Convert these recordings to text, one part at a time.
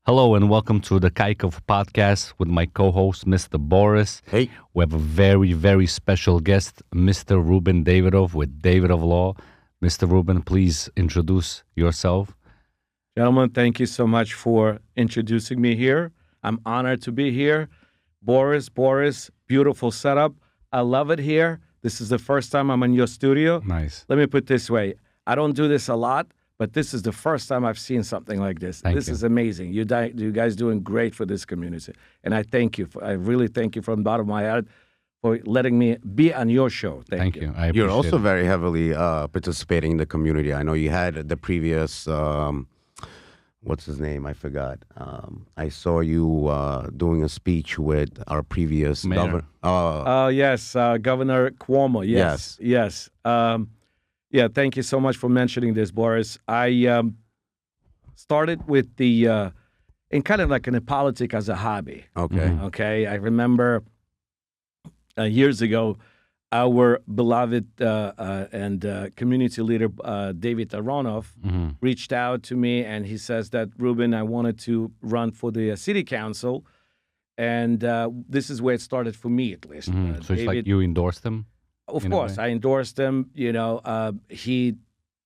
Hello and welcome to the Kaykov Podcast with my co-host, Mr. Boris. Hey. We have a very, very special guest, Mr. Ruben Davidoff with Davidoff Law. Mr. Ruben, please introduce yourself. Gentlemen, thank you so much for introducing me here. I'm honored to be here. Boris, beautiful setup. I love it here. This is the first time I'm in your studio. Nice. Let me put it this way. I don't do this a lot, but this is the first time I've seen something like this. This is amazing. You guys doing great for this community. And I thank you. I really thank you from the bottom of my heart for letting me be on your show. Thank you. You're also very heavily participating in the community. I know you had the previous, what's his name? I forgot. I saw you doing a speech with our previous governor. Yes, Governor Cuomo. Yes. Yeah, thank you so much for mentioning this, Boris. I started with in kind of like in politics as a hobby. Okay. I remember years ago, our beloved and community leader, David Aronoff, reached out to me and he says that, Ruben, I wanted to run for the city council. And this is where it started for me, at least. So it's like you endorsed him? Of course, I endorsed him. He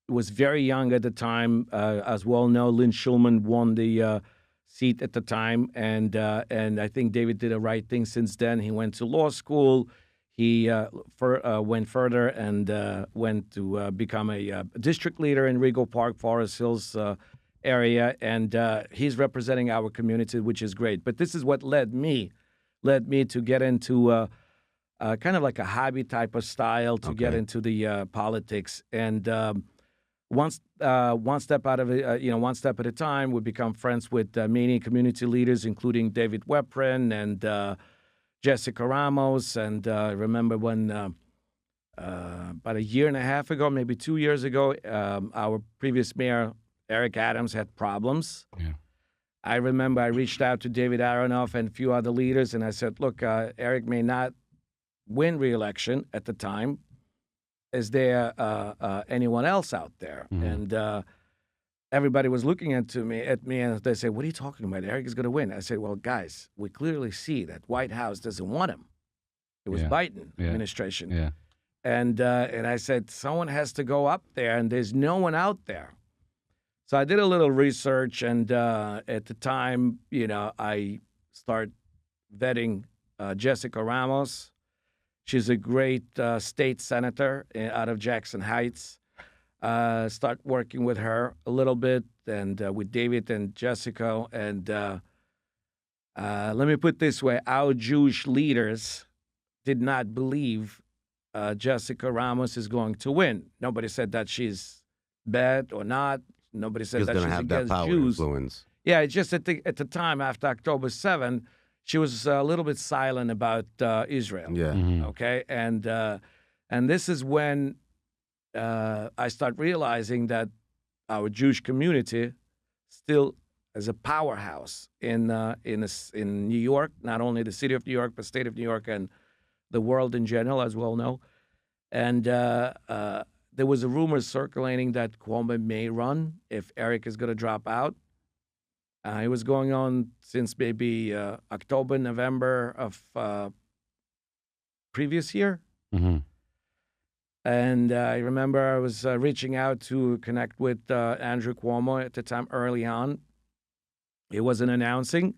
was very young at the time. As well known, Lynn Schulman won the seat at the time, and I think David did the right thing since then. He went to law school. He went further and went to become a district leader in Rego Park, Forest Hills area, and he's representing our community, which is great. But this is what led me to get into kind of like a hobby type of style to get into the politics. And one step at a time, we become friends with many community leaders, including David Weprin and Jessica Ramos. And I remember when about a year and a half ago, maybe 2 years ago, our previous mayor, Eric Adams, had problems. Yeah. I remember I reached out to David Aronoff and a few other leaders, and I said, look, Eric may not win re-election at the time. Is there anyone else out there? And everybody was looking at me, and they said, what are you talking about? Eric is going to win. I said, well, guys, we clearly see that White House doesn't want him. It was Biden administration. Yeah. And I said, someone has to go up there, and there's no one out there. So I did a little research, and at the time, I started vetting Jessica Ramos. She's a great state senator out of Jackson Heights. Start working with her a little bit and with David and Jessica. And let me put it this way. Our Jewish leaders did not believe Jessica Ramos is going to win. Nobody said that she's bad or not. Nobody said that she's have that against power Jews. Influence. Yeah, it's just at the time, after October 7th, she was a little bit silent about Israel. Yeah. Okay, and this is when I start realizing that our Jewish community still is a powerhouse in New York, not only the city of New York, but state of New York and the world in general, as well know. And there was a rumor circulating that Cuomo may run if Eric is going to drop out. It was going on since maybe October, November of previous year. And I remember I was reaching out to connect with Andrew Cuomo at the time early on. He wasn't announcing.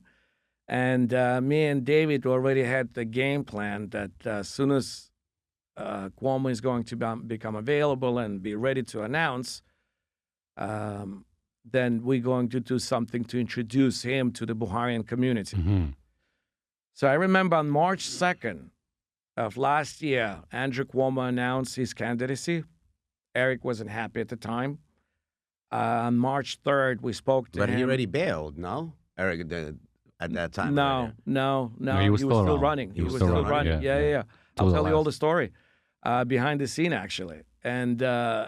And me and David already had the game plan that as soon as Cuomo is going to become available and be ready to announce, then we're going to do something to introduce him to the Buharian community. So I remember on March 2nd of last year, Andrew Cuomo announced his candidacy. Eric wasn't happy at the time. On March 3rd, we spoke to him. But he already bailed, no? Eric at that time. No. He was still running. He was still running. Yeah. I'll tell you all the story behind the scene, actually. And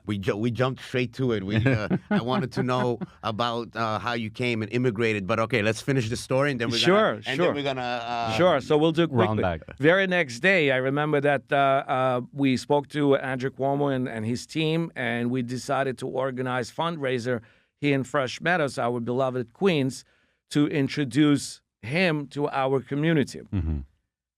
we jumped straight to it. I wanted to know about how you came and immigrated, but okay, let's finish the story and then we're gonna Sure. So we'll do it quickly. Round back. Very next day, I remember that we spoke to Andrew Cuomo and his team, and we decided to organize fundraiser here in Fresh Meadows, our beloved Queens, to introduce him to our community. Mm-hmm.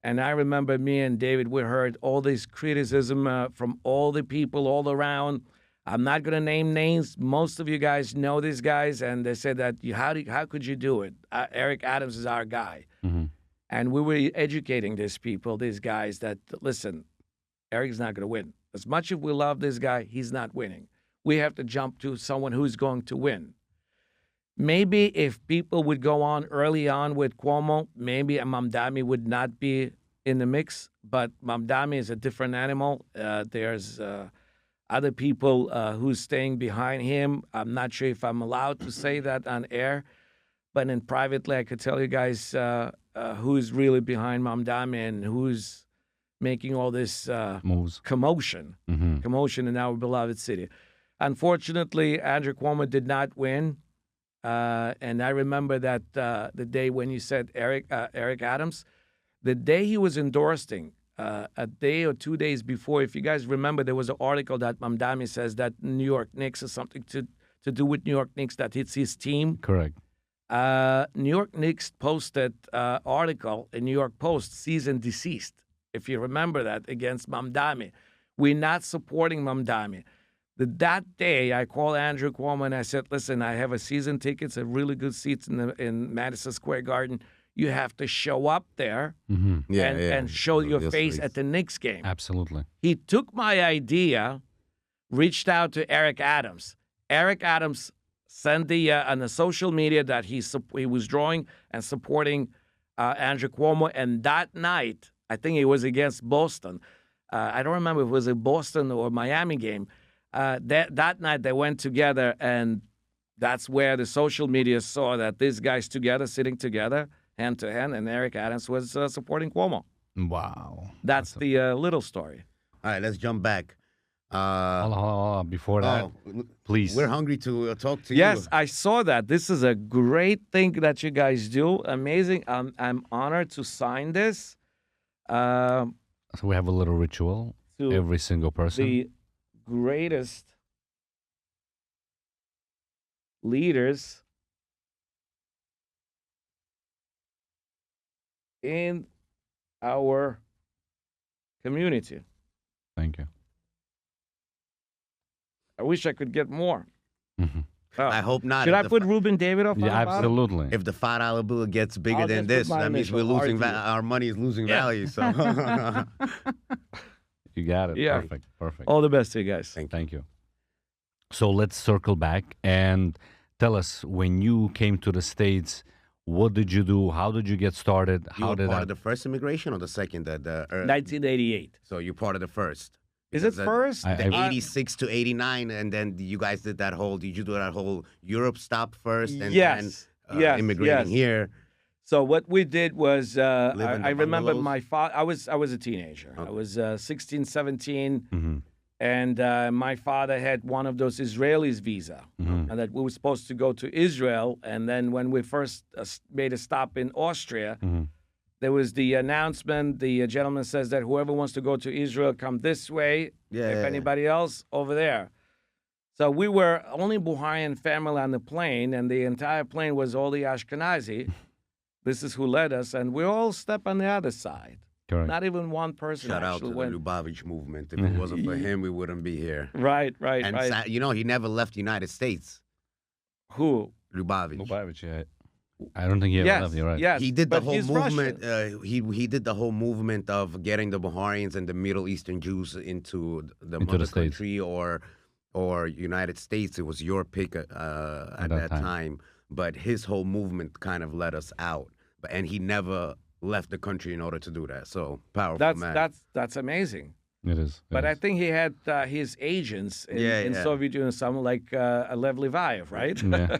And I remember me and David, we heard all this criticism from all the people all around. I'm not going to name names. Most of you guys know these guys, and they said that how could you do it? Eric Adams is our guy. Mm-hmm. And we were educating these people, these guys, that, listen, Eric's not going to win. As much as we love this guy, he's not winning. We have to jump to someone who's going to win. Maybe if people would go on early on with Cuomo, maybe Mamdani would not be in the mix. But Mamdani is a different animal. There's other people who's staying behind him. I'm not sure if I'm allowed to say that on air. But in privately, I could tell you guys who's really behind Mamdani and who's making all this Moves. commotion in our beloved city. Unfortunately, Andrew Cuomo did not win. And I remember that the day when you said Eric Adams, the day he was endorsing, a day or 2 days before, if you guys remember, there was an article that Mamdani says that New York Knicks has something to do with New York Knicks, that it's his team. Correct. New York Knicks posted article in New York Post, cease and desist, if you remember that, against Mamdani. We're not supporting Mamdani. That day, I called Andrew Cuomo and I said, listen, I have a season tickets, a really good seats in Madison Square Garden. You have to show up there and show your face at the Knicks game. Absolutely. He took my idea, reached out to Eric Adams. Eric Adams sent on the social media that he was drawing and supporting Andrew Cuomo. And that night, I think it was against Boston. I don't remember if it was a Boston or Miami game. That night they went together, and that's where the social media saw that these guys together, sitting together, hand to hand, and Eric Adams was supporting Cuomo. Wow. That's the little story. All right, let's jump back. Hold on. Before that, please. We're hungry to talk to you. Yes, I saw that. This is a great thing that you guys do. Amazing. I'm honored to sign this. So we have a little ritual. To Every single person. the greatest leaders in our community. Thank you. I wish I could get more. Mm-hmm. I hope not. Should If I the put Ruben Davidoff on the Yeah, bottom? absolutely. If the $5 bill gets bigger I'll than just put this, my that means we're initial, losing. RD. Our money is losing Yeah. value. So You got it. Yeah. Perfect. All the best to you guys. Thank you. So let's circle back and tell us, when you came to the States, what did you do? How did you get started? you How were did part that? of the first immigration or the second? 1988. So you're part of the first. Is it Because first? The 86 to 89, and then you guys did that whole. Did you do that whole Europe stop first, and Yes. then Yes, immigrating yes. here? So what we did was, Live in the I remember bungalows? my father. I was a teenager. I Okay. was 16, 17, Mhm. and my father had one of those Israelis visa, Mhm. and that we were supposed to go to Israel. And then when we first made a stop in Austria, Mhm. there was the announcement. The gentleman says that whoever wants to go to Israel, come this way. Yeah. If anybody else, over there. So we were only Buharian family on the plane, and the entire plane was all the Ashkenazi. This is who led us, and we all stepped on the other side. Correct. Not even one person Shout out actually to went. the Lubavitch movement. If it wasn't for him, we wouldn't be here. Right. And you know, he never left the United States. Who? Lubavitch. Lubavitch, yeah. I don't think he ever Yes, left. You're right. yes. He did the but whole he's movement. Russian. He did the whole movement of getting the Baharians and the Middle Eastern Jews into the Into mother the States. country or United States. It was your pick at that time. But his whole movement kind of let us out. And he never left the country in order to do that. So powerful man. That's amazing. It is. But I think he had his agents in Soviet Union, someone like Lev Levayev, right? Yeah.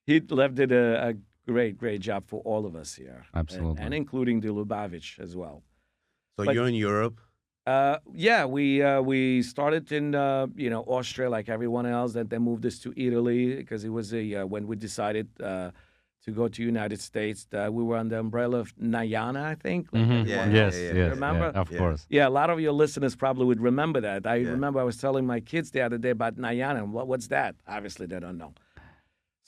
He did a great job for all of us here. Absolutely. And including the Lubavitch as well. So but- you're in Europe. Yeah, we started in Austria like everyone else. Then moved us to Italy because it was when we decided to go to United States. We were on the umbrella of Nayana, I think. like Mhm. everyone Yes, else. yes. Remember? Yeah, of Yeah. course. Yeah, a lot of your listeners probably would remember that. I Yeah. remember I was telling my kids the other day about Nayana. What's that? Obviously, they don't know.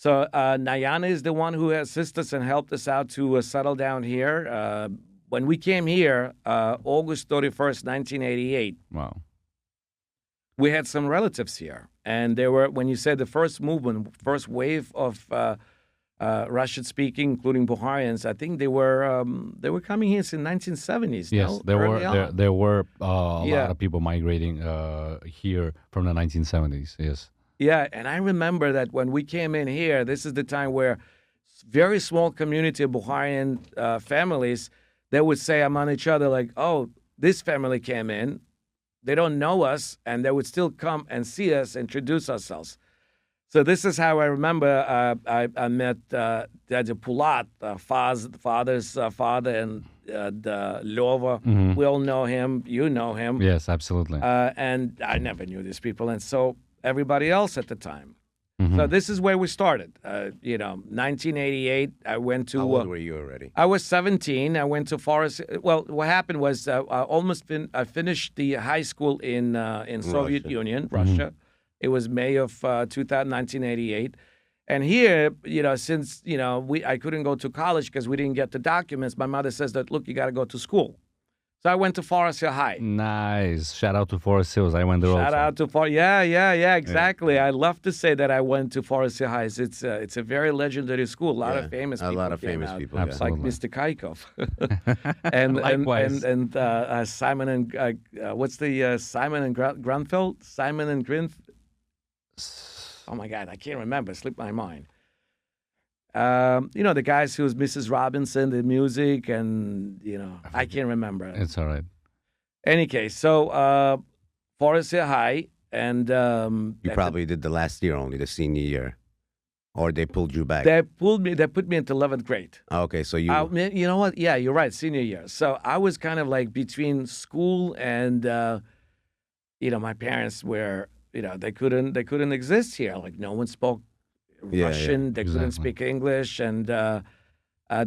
So Nayana is the one who assisted us and helped us out to settle down here. When we came here, August 31st, 1988, Wow. we had some relatives here. And they were, when you said the first movement, first wave of Russian-speaking, including Bukharians, I think they were coming here in 1970s. Yes, no? there Early were on. there were a Yeah. lot of people migrating here from the 1970s. Yes. Yeah, and I remember that when we came in here, this is the time where very small community of Bukharian families, they would say among each other, like, oh, this family came in, they don't know us, and they would still come and see us, introduce ourselves. So this is how I remember I met Daddy Pulat, father's father, and Lova. We all know him. You know him. Yes, absolutely. And I never knew these people, and so everybody else at the time. Mm-hmm. So this is where we started. 1988, I went to... How old were you already? I was 17. I went to Forest... Well, what happened was I finished the high school in Soviet Union, Russia. It was May of 1988. And here, since, I couldn't go to college because we didn't get the documents, my mother says that, look, you got to go to school. So I went to Forest Hill High. Nice. Shout out to Forest Hills. I went there also. Shout out to Forest. Yeah, exactly. I love to say that I went to Forest Hill High. It's a very legendary school. A lot of famous people. A lot of came famous out, people. like Absolutely. Mr. Kaykov, and Likewise. and Simon and what's the Simon and Grunfeld? Simon and Grin. Oh my God, I can't remember. Slipped my mind. The guys who's Mrs. Robinson, the music, and I can't remember. It's all right. Any case, so Forest Hill High, and You probably did the last year only, the senior year, or they pulled you back. they put me into 11th grade. Okay, so you. You know what? Yeah, you're right. Senior year. So I was kind of like between school and, my parents were, they couldn't exist here. Like no one spoke Russian. They couldn't Exactly. speak English, and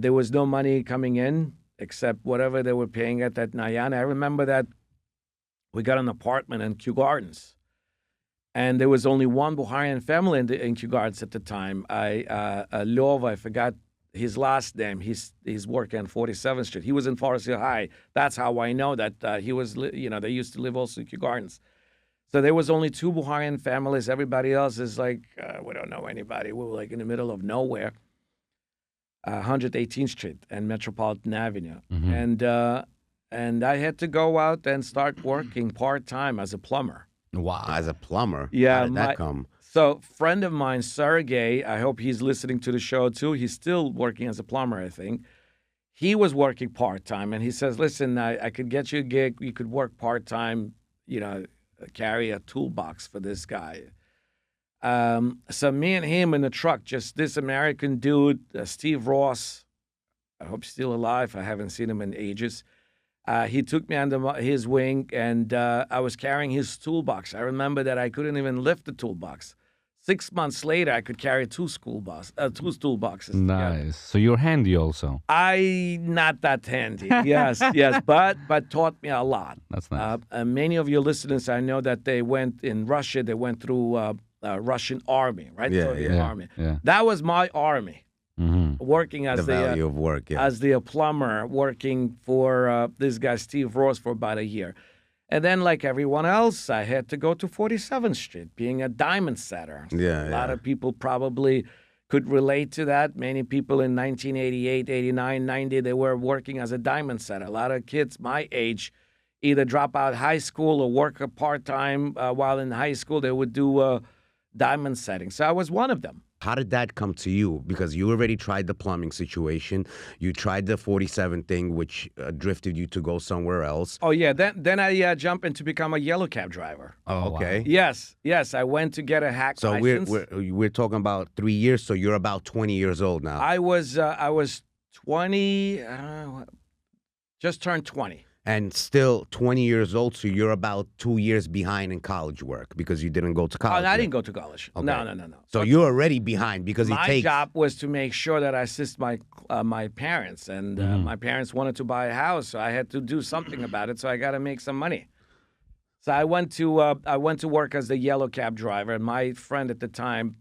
there was no money coming in except whatever they were paying at that Nayana. I remember that we got an apartment in Kew Gardens, and there was only one Bukharian family in Kew Gardens at the time. Lova, I forgot his last name. He's working on 47th Street. He was in Forest Hill High. That's how I know that he was. They used to live also in Kew Gardens. So there was only two Bukharian families. Everybody else is like, we don't know anybody. We were like in the middle of nowhere, 118th Street and Metropolitan Avenue. And I had to go out and start working part-time as a plumber. Wow. As a plumber. Yeah, How did that come? So friend of mine, Sergey, I hope he's listening to the show too. He's still working as a plumber, I think. He was working part-time, and he says, listen, I could get you a gig. You could work part-time, carry a toolbox for this guy. So me and him in the truck, just this American dude, Steve Ross. I hope he's still alive. I haven't seen him in ages. He took me under his wing, and I was carrying his toolbox. I remember that I couldn't even lift the toolbox. 6 months later, I could carry two toolboxes. Nice. So you're handy also. Not that handy. Yes, but taught me a lot. That's nice. Many of your listeners, I know that they went in Russia. They went through Russian army, right? Yeah, Soviet yeah. army. Yeah. That was my army. Working as The value of work, yeah. as the plumber, working for this guy Steve Ross for about a year. And then, like everyone else, I had to go to 47th Street, being a diamond setter. Yeah, A lot of people probably could relate to that. Many people in 1988, 89, 90, they were working as a diamond setter. A lot of kids my age either drop out high school or work a part-time while in high school. They would do diamond setting. So I was one of them. How did that come to you? Because you already tried the plumbing situation. You tried the 47 thing, which drifted you to go somewhere else. Oh, yeah. Then I jumped in to become a yellow cab driver. Oh, Okay. Yes. I went to get a hack So license. we're talking about 3 years. So you're about 20 years old now. I was 20, just turned 20. And still 20 years old. So you're about 2 years behind in college work because you didn't go to Oh, college. no, I yet. didn't go to college. Okay. No. So But you're already behind because it my takes. job was to make sure that I assist my parents, and my parents wanted to buy a house, so I had to do something about it. So I got to make some money. So I went to work as the yellow cab driver, and my friend at the time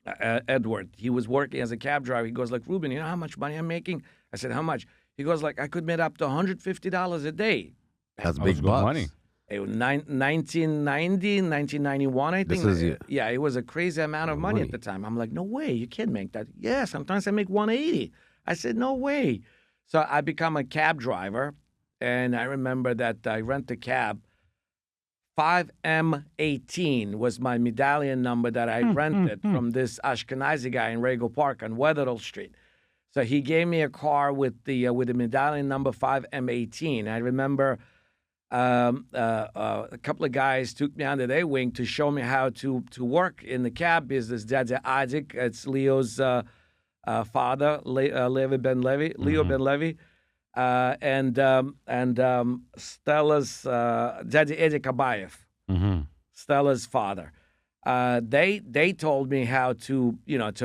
Edward. He was working as a cab driver. He goes like, Ruben, you know how much money I'm making? I said, how much? He goes like, I could make up to $150 a day. That's That was big good bucks. money. It was 1990, 1991, I think. This is Yeah, it was a crazy amount of money at the time. I'm like, no way, you can't make that. Yeah, sometimes I make 180. I said, no way. So I become a cab driver, and I remember that I rent a cab. 5M18 was my medallion number that I rented from this Ashkenazi guy in Regal Park on Weatherall Street. So he gave me a car with the medallion number 5M18. I remember a couple of guys took me under their wing to show me how to work in the cab business. Dad's Isaac, it's Leo's father, Leo Ben Levy, and Stella's Daddy Eddie Kabayev, Stella's father. They told me how to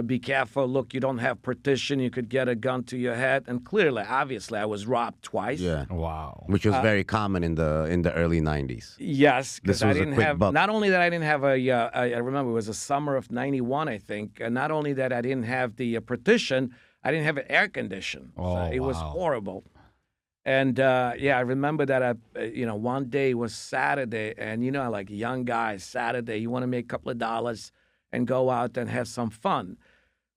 be careful. Look, you don't have partition. You could get a gun to your head, and clearly, obviously, I was robbed twice. Yeah. Wow. Which was very common in the early 90s. Yes, because This I was a didn't quick have. buck. Not only that, I didn't have I remember it was a summer of '91, I think. And not only that, I didn't have the partition. I didn't have an air condition. Oh, It was wow. horrible. And I remember that one day was Saturday, and like young guys, Saturday, you want to make a couple of dollars and go out and have some fun.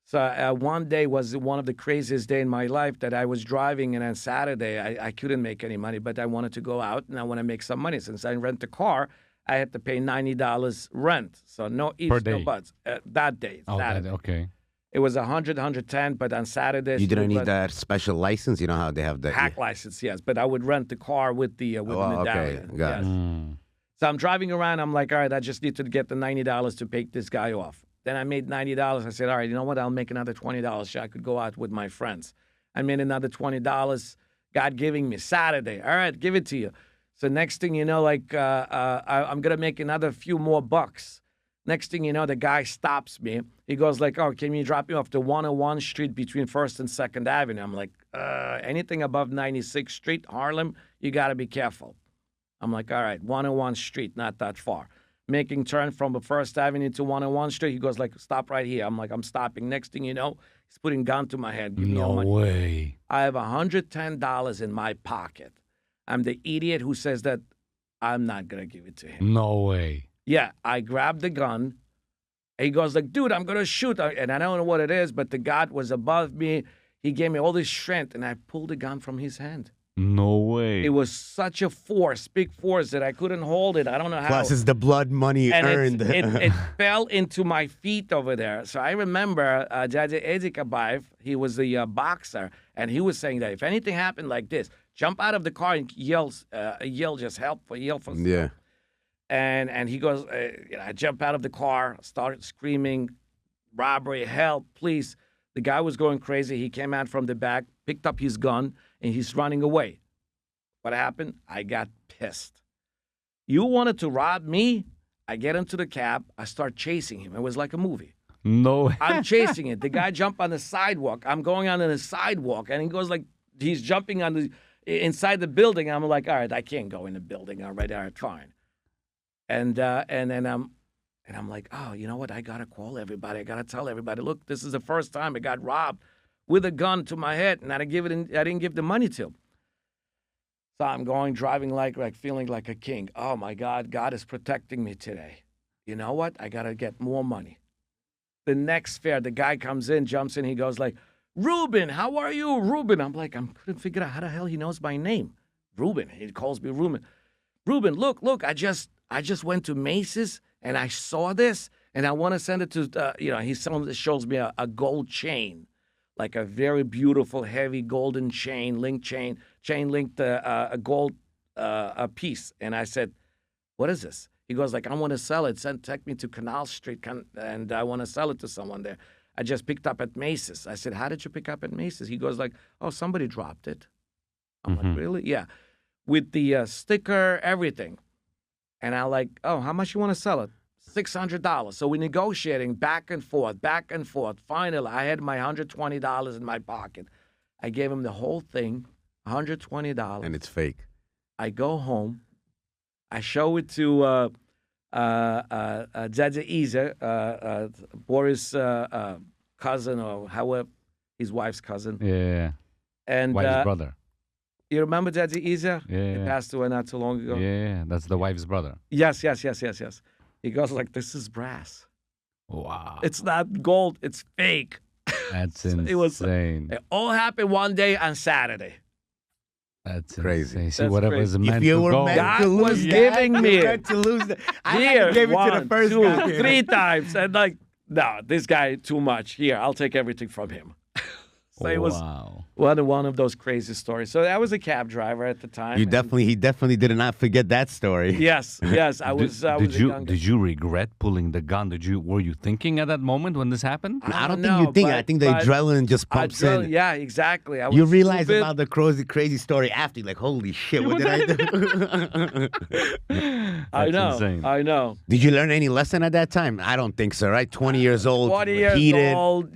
So one day was one of the craziest day in my life that I was driving, and on Saturday I couldn't make any money, but I wanted to go out and I want to make some money. Since I rent a car, I had to pay $90 rent. So no ifs, Per day. no buts. That day, Oh, Saturday. okay. It was 100, 110, but on Saturdays You didn't it need was that special license. You know how they have that. hack license, yes. But I would rent the car with the Oh, medallion. okay. Got it. Yes. So I'm driving around. I'm like, all right, I just need to get the $90 to pay this guy off. Then I made $90. I said, all right, you know what? I'll make another $20 so I could go out with my friends. I made another $20. God giving me Saturday. All right, give it to you. So next thing you know, I'm gonna make another few more bucks. Next thing you know, the guy stops me. He goes like, oh, can you drop me off to 101 Street between 1st and 2nd Avenue? I'm like, anything above 96th Street, Harlem, you got to be careful. I'm like, all right, 101 Street, not that far. Making turn from the 1st Avenue to 101 Street. He goes like, stop right here. I'm like, I'm stopping. Next thing you know, he's putting gun to my head. Give me all No money. way. I have $110 in my pocket. I'm the idiot who says that I'm not going to give it to him. No way. Yeah, I grabbed the gun. He goes like, dude, I'm going to shoot. And I don't know what it is, but the God was above me. He gave me all this strength, and I pulled the gun from his hand. No way. It was such a force, big force, that I couldn't hold it. I don't know how. Plus, it's the blood money And earned. it fell into my feet over there. So I remember Daddy Eddie Kabayev, he was the boxer, and he was saying that if anything happened like this, jump out of the car and yell just help for Yeah. And he goes, I jump out of the car, started screaming, robbery, help, please. The guy was going crazy. He came out from the back, picked up his gun, and he's running away. What happened? I got pissed. You wanted to rob me? I get into the cab. I start chasing him. It was like a movie. No way. I'm chasing it. The guy jumped on the sidewalk. I'm going on the sidewalk, and he goes like, he's jumping on inside the building. I'm like, all right, I can't go in the building. All right, fine. And then I'm like, oh, you know what? I gotta call everybody. I gotta tell everybody. Look, this is the first time I got robbed with a gun to my head, and I didn't give the money to him. So I'm driving like feeling like a king. Oh my God, God is protecting me today. You know what? I gotta get more money. The next fare, the guy comes in, jumps in. He goes like, Ruben, how are you, Ruben? I'm like, I couldn't figure out how the hell he knows my name. Ruben. He calls me Ruben. Ruben, look, I just went to Macy's and I saw this and I want to send it to, he shows me a gold chain, like a very beautiful, heavy golden chain linked a gold piece. And I said, what is this? He goes like, I want to sell it. Take me to Canal Street and I want to sell it to someone there. I just picked up at Macy's. I said, how did you pick up at Macy's? He goes like, oh, somebody dropped it. I'm like, really? Yeah. With the sticker, everything. And I'm like, oh, how much you want to sell it? $600. So we're negotiating back and forth. Finally, I had my $120 in my pocket. I gave him the whole thing, $120. And it's fake. I go home. I show it to Dada Isa, Boris' cousin, or however, his wife's cousin. Yeah. And Wife's brother. you remember Dada Isa? Yeah. He passed away not too long ago. Yeah, that's the wife's brother. Yes. He goes like, this is brass. Wow. It's not gold. It's fake. That's So insane. it all happened one day on Saturday. That's Crazy. insane. See, That's whatever crazy. is meant If you to were go. meant God to lose was that, giving you me were it. meant to lose that. I Here, gave it to one, the first two, guy. 3 times. And like, no, this guy too much. Here, I'll take everything from him. So it was Wow. one of those crazy stories. So I was a cab driver at the time. He and- definitely did not forget that story. Yes. I was. I was a young- Did you regret pulling the gun? Were you thinking at that moment when this happened? I don't know, think you think. I but- think the but adrenaline just pumps in. Yeah, exactly. I You was realize stupid. about the crazy story after. You're like, holy shit, what did I do? I That's know. insane. I know. Did you learn any lesson at that time? I don't think so, right? 20 years old, 20 years heated. old,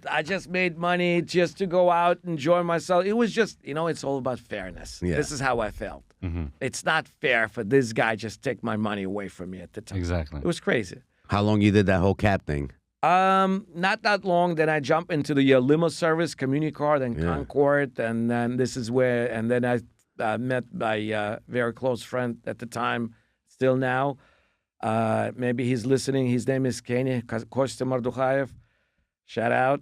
I just made money just to go out, enjoy myself. It was just, it's all about fairness. Yeah. This is how I felt. Mm-hmm. It's not fair for this guy just take my money away from me at the time. Exactly. It was crazy. How long you did that whole cab thing? Not that long. Then I jumped into the limo service, community car, then Yeah. Concord, and then this is where. And then I met my very close friend at the time, still now. Maybe he's listening. His name is Kenny Kostya Mordukhaev. Shout out.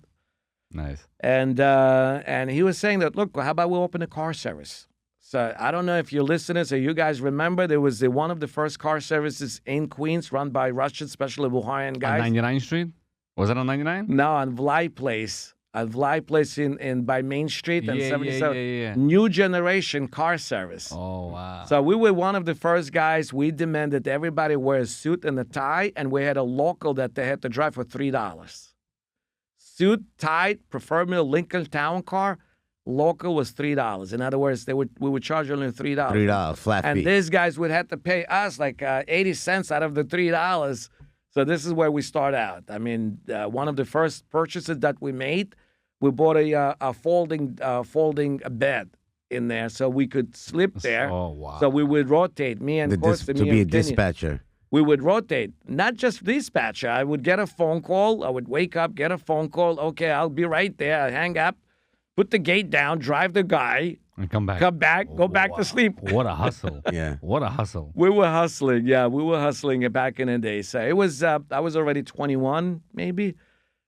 Nice. And he was saying that, look, how about we open a car service? So I don't know if your listeners or you guys remember, there was one of the first car services in Queens run by Russian, especially Bulgarian On guys. 99th Street? Was it on 99? No, on Vly Place. At Vly Place in by Main Street and 77. Yeah. New generation car service. Oh, wow. So we were one of the first guys. We demanded everybody wear a suit and a tie, and we had a local that they had to drive for $3. Suit, tie, preferably a Lincoln Town car. Local was $3. In other words, we would charge only $3. $3 flat And fee. these guys would have to pay us like 80 cents out of the $3. So this is where we start out. I mean, one of the first purchases that we made, we bought a folding bed in there so we could sleep there. Oh, wow. So we would rotate, me and to Costa, be me a and Kenny. dispatcher. We would rotate, not just dispatcher. I would get a phone call. I would wake up, get a phone call. Okay, I'll be right there. I hang up, put the gate down, drive the guy, And come back. come back, go back to sleep. What a hustle. Yeah. What a hustle. We were hustling. Yeah, we were hustling back in the day. So it was, I was already 21, maybe.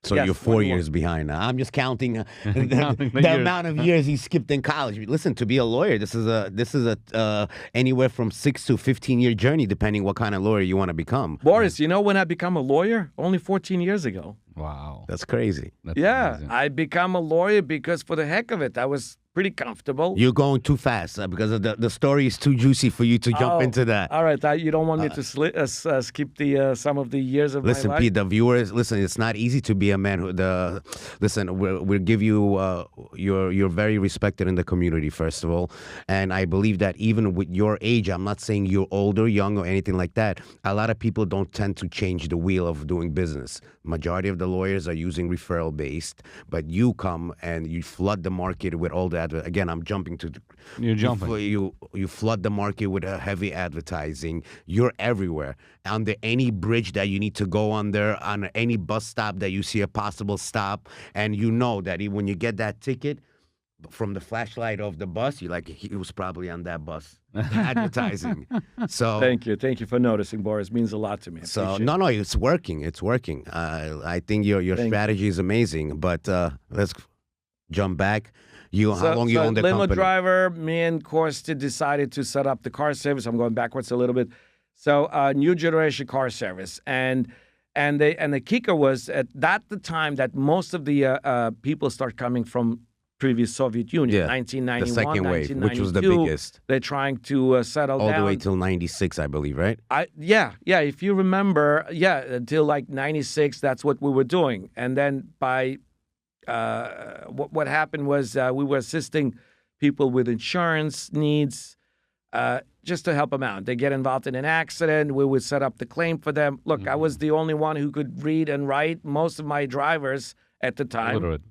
So Yes, you're 4 21. years behind now. I'm just counting Counting the the years. amount of years he skipped in college. Listen, to be a lawyer, this is a anywhere from 6 to 15-year journey, depending what kind of lawyer you want to become. Boris, you know when I become a lawyer? Only 14 years ago. Wow. That's crazy. That's Yeah, amazing. I become a lawyer because for the heck of it, I was pretty comfortable. You're going too fast because of the story is too juicy for you to jump Oh, into that. All right, you don't want me to skip the some of the years of Listen, my life? Pete, the viewers, listen, it's not easy to be a man who listen, we'll give you you're very respected in the community, first of all. And I believe that even with your age, I'm not saying you're older, young, or anything like that. A lot of people don't tend to change the wheel of doing business. Majority of the lawyers are using referral based, but you come and you flood the market with all that. Again, I'm jumping to You're jumping. you flood the market with a heavy advertising. You're everywhere. Under any bridge that you need to go under, on any bus stop that you see a possible stop, and you know that when you get that ticket from the flashlight of the bus, you're like, he was probably on that bus advertising. So Thank you for noticing, Boris. Means a lot to me. so Appreciate no, it's working. It's working. I think your Thank you. strategy is amazing. But let's jump back. How So- long you so own the limo company? driver, me and Costa decided to set up the car service. I'm going backwards a little bit. So new generation car service, and the kicker was at that the time that most of the people start coming from previous Soviet Union, Yeah, 1991, the second wave, which was the 1992. biggest. They're trying to settle All down. the way till 96, I believe, right? Yeah. If you remember, until like 96, that's what we were doing. And then by what happened was we were assisting people with insurance needs just to help them out. They get involved in an accident, we would set up the claim for them. Look, I was the only one who could read and write. Most of my drivers at the time Literate.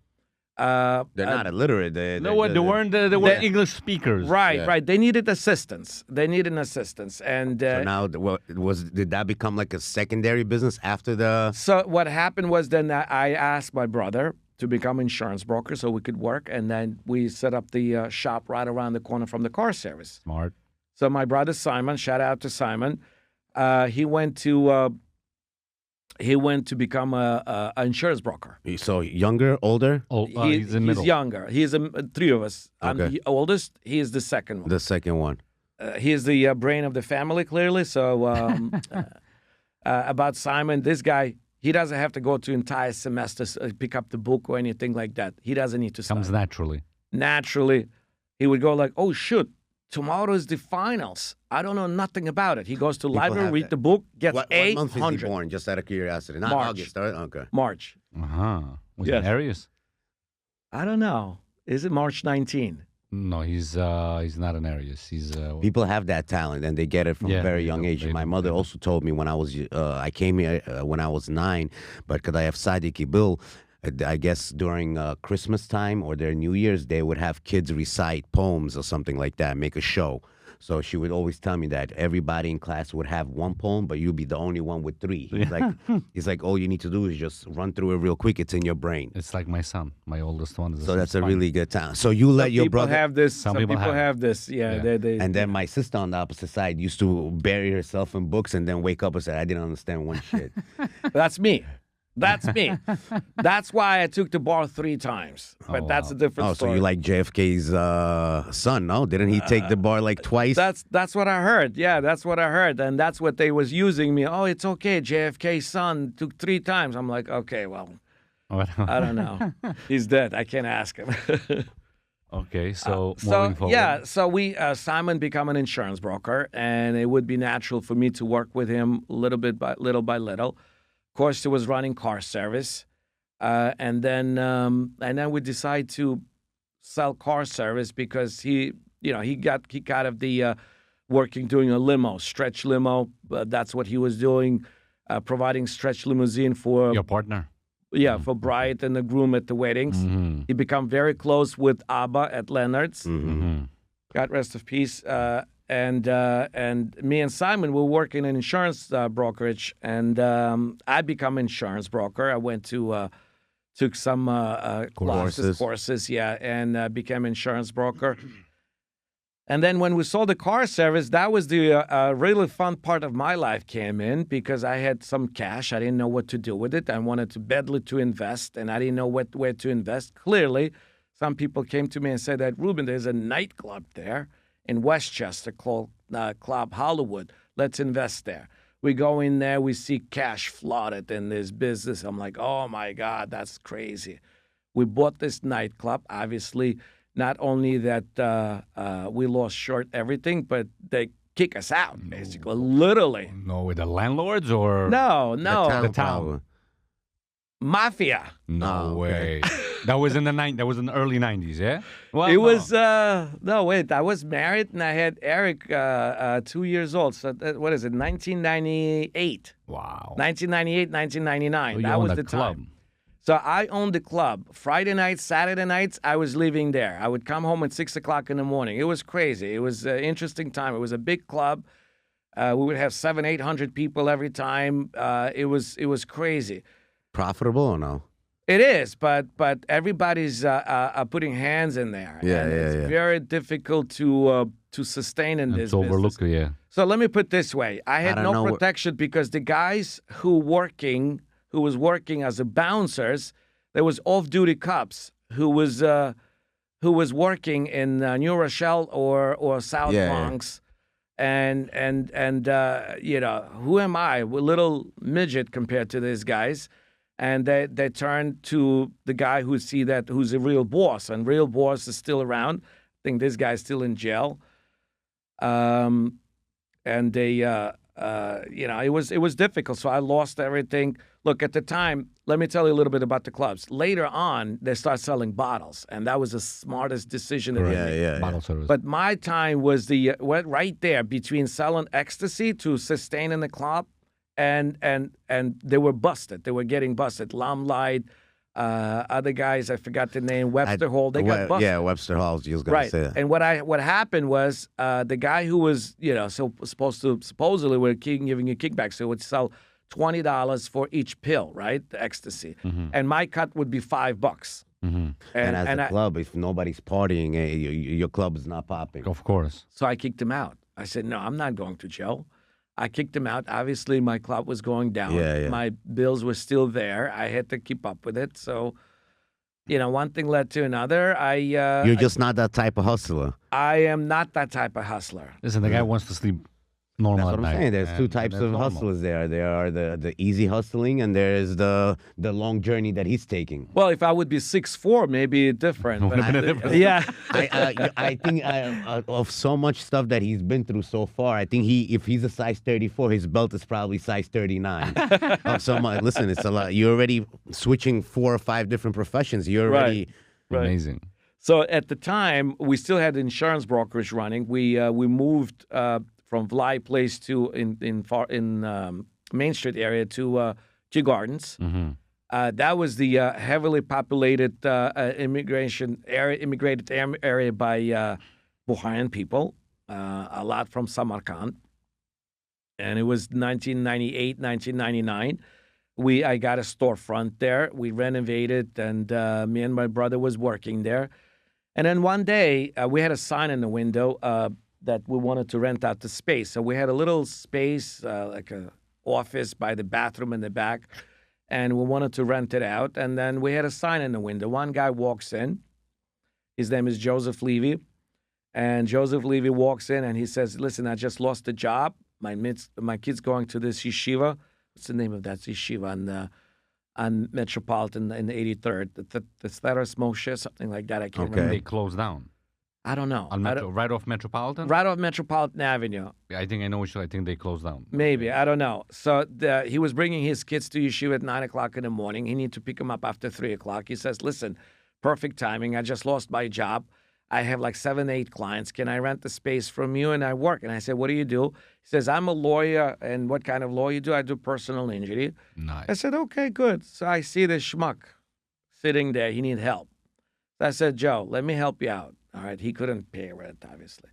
They're not illiterate. No, they weren't. They were English speakers. Right, Yeah. right. They needed assistance. And So now, did that become like a secondary business after the? so what happened was then I asked my brother to become insurance broker so we could work, and then we set up the shop right around the corner from the car service. Smart. So my brother Simon, shout out to Simon, he went to become a insurance broker. So younger, older, Oh, he's in middle. He's younger. He's three of us. I'm Okay. the oldest. He is the second one. the second one. He is the brain of the family, clearly. So about Simon, this guy, he doesn't have to go to entire semesters, pick up the book or anything like that. He doesn't need to study. Comes naturally. Naturally, he would go like, oh, shoot, tomorrow is the finals. I don't know nothing about it. He goes to library, have read that. the book, gets What 800. month is he born? Just out of curiosity. Not March. August, right? Okay. March. Was Yes. he Aries? I don't know. Is it March 19? No, he's not an Aries. He's People have that talent, and they get it from Yeah, a very they young do, age. they My do, mother they do. also told me when I came here when I was 9, but because I have Sadiki Bill, I guess during Christmas time or their New Year's, they would have kids recite poems or something like that, make a show. So she would always tell me that everybody in class would have one poem, but you'd be the only one with 3. He's like, all you need to do is just run through it real quick. It's in your brain. It's like my son, my oldest one. So that's a really good talent. So you let your People brother have this. Some Some people people have have this. Yeah. Yeah. They, And then my sister on the opposite side used to bury herself in books and then wake up and say, I didn't understand one shit. That's me. That's me. That's why I took the bar 3 times. But Oh, that's wow. a different Oh, story. so you like JFK's son, no? Didn't he take the bar like twice? That's what I heard. Yeah, that's what I heard, and that's what they was using me. Oh, it's okay. JFK's son took 3 times. I'm like, okay, well, I don't know. He's dead. I can't ask him. Okay, so moving forward. Yeah, so we Simon become an insurance broker, and it would be natural for me to work with him little by little. Of course, he was running car service, and then we decide to sell car service because he got kicked out of the working doing a limo, stretch limo. That's what he was doing, providing stretch limousine for Your partner. for bride and the groom at the weddings. Mm-hmm. He become very close with Abba at Leonard's. Mm-hmm. God rest of peace. And me and Simon were working in insurance brokerage, and I become insurance broker. I went to took some courses, and became insurance broker. And then when we sold the car service, that was the really fun part of my life came in because I had some cash. I didn't know what to do with it. I wanted to badly to invest, and I didn't know where to invest. Clearly, some people came to me and said that, Ruben, there's a nightclub there in Westchester called Club Hollywood. Let's invest there. We go in there, we see cash flooded in this business. I'm like, oh my God, that's crazy. We bought this nightclub. Obviously, not only that we lost short everything, but they kick us out, basically, literally. No, with the landlords or No, the town. Mafia. No Oh, way. That was in the That was in the early '90s, yeah. Well, It no. was no wait. I was married and I had Eric 2 years old. So what is it? 1998, Wow. 1998, 1999. So you that owned was a the club. time. So I owned the club. Friday nights, Saturday nights, I was living there. I would come home at 6 o'clock in the morning. It was crazy. It was an interesting time. It was a big club. We would have 700-800 people every time. It was crazy. Profitable or no? It is, but everybody's putting hands in there. Yeah, and yeah, it's yeah. very difficult to sustain in this It's overlooked, business. yeah. So let me put it this way: I had don't no know protection because the guys who was working as a bouncers, there was off-duty cops who was working in New Rochelle or South Yeah, yeah. Bronx. And who am I? A little midget compared to these guys. And they turn to the guy who's a real boss, and real boss is still around. I think this guy's still in jail. And they, it was difficult. So I lost everything. Look, at the time, let me tell you a little bit about the clubs. Later on, they start selling bottles, and that was the smartest decision. That they made. Yeah. Bottle service. But my time was right there between selling ecstasy to sustaining the club, and they were busted. They were getting busted. Limelight, Other guys, I forgot the name, Webster Hall, they got busted. Yeah, Webster Hall. You was gonna Right. say that. And what happened was the guy who was, supposedly were giving you kickbacks, so would sell $20 for each pill, right? The ecstasy. And my cut would be $5. And as a club, if nobody's partying, your club is not popping. Of course. So I kicked him out. I said, no, I'm not going to jail. I kicked him out. Obviously, my club was going down. Yeah. My bills were still there. I had to keep up with it. So, one thing led to another. You're just not that type of hustler. I am not that type of hustler. Listen, the guy wants to sleep normal That's at what I'm night. saying. There's two and types that's of normal. hustlers there. There are the easy hustling, and there's the long journey that he's taking. Well, if I would be 6'4", maybe different. Would've been a different- Yeah. I think of so much stuff that he's been through so far. I think if he's a size 34, his belt is probably size 39. So much. Listen, it's a lot. You're already switching 4 or 5 different professions. You're already Right. Amazing. So at the time, we still had insurance brokerage running. We moved from Vly Place to in Main Street area to Kew Gardens. That was the heavily populated immigrated area by Bukharian people, a lot from Samarkand. And it was 1998, 1999. I got a storefront there. We renovated, and me and my brother was working there. And then one day, we had a sign in the window that we wanted to rent out the space. So we had a little space, like a office by the bathroom in the back, and we wanted to rent it out. And then we had a sign in the window. One guy walks in. His name is Joseph Levy. And Joseph Levy walks in, and he says, listen, I just lost a job. My kid's going to this yeshiva. What's the name of that yeshiva on Metropolitan in the 83rd? The Staros Moshe, something like that. I can't remember. They closed down. I don't know. Right off Metropolitan? Right off Metropolitan Avenue. I think I know which. I think they closed down. Maybe. I don't know. So he was bringing his kids to yeshiva at 9 o'clock in the morning. He needed to pick them up after 3 o'clock. He says, listen, perfect timing. I just lost my job. I have like 7, 8 clients. Can I rent the space from you? And I work. And I said, what do you do? He says, I'm a lawyer. And what kind of law you do? I do personal injury. Nice. I said, okay, good. So I see this schmuck sitting there. He needs help. So I said, Joe, let me help you out. All right. He couldn't pay rent, obviously.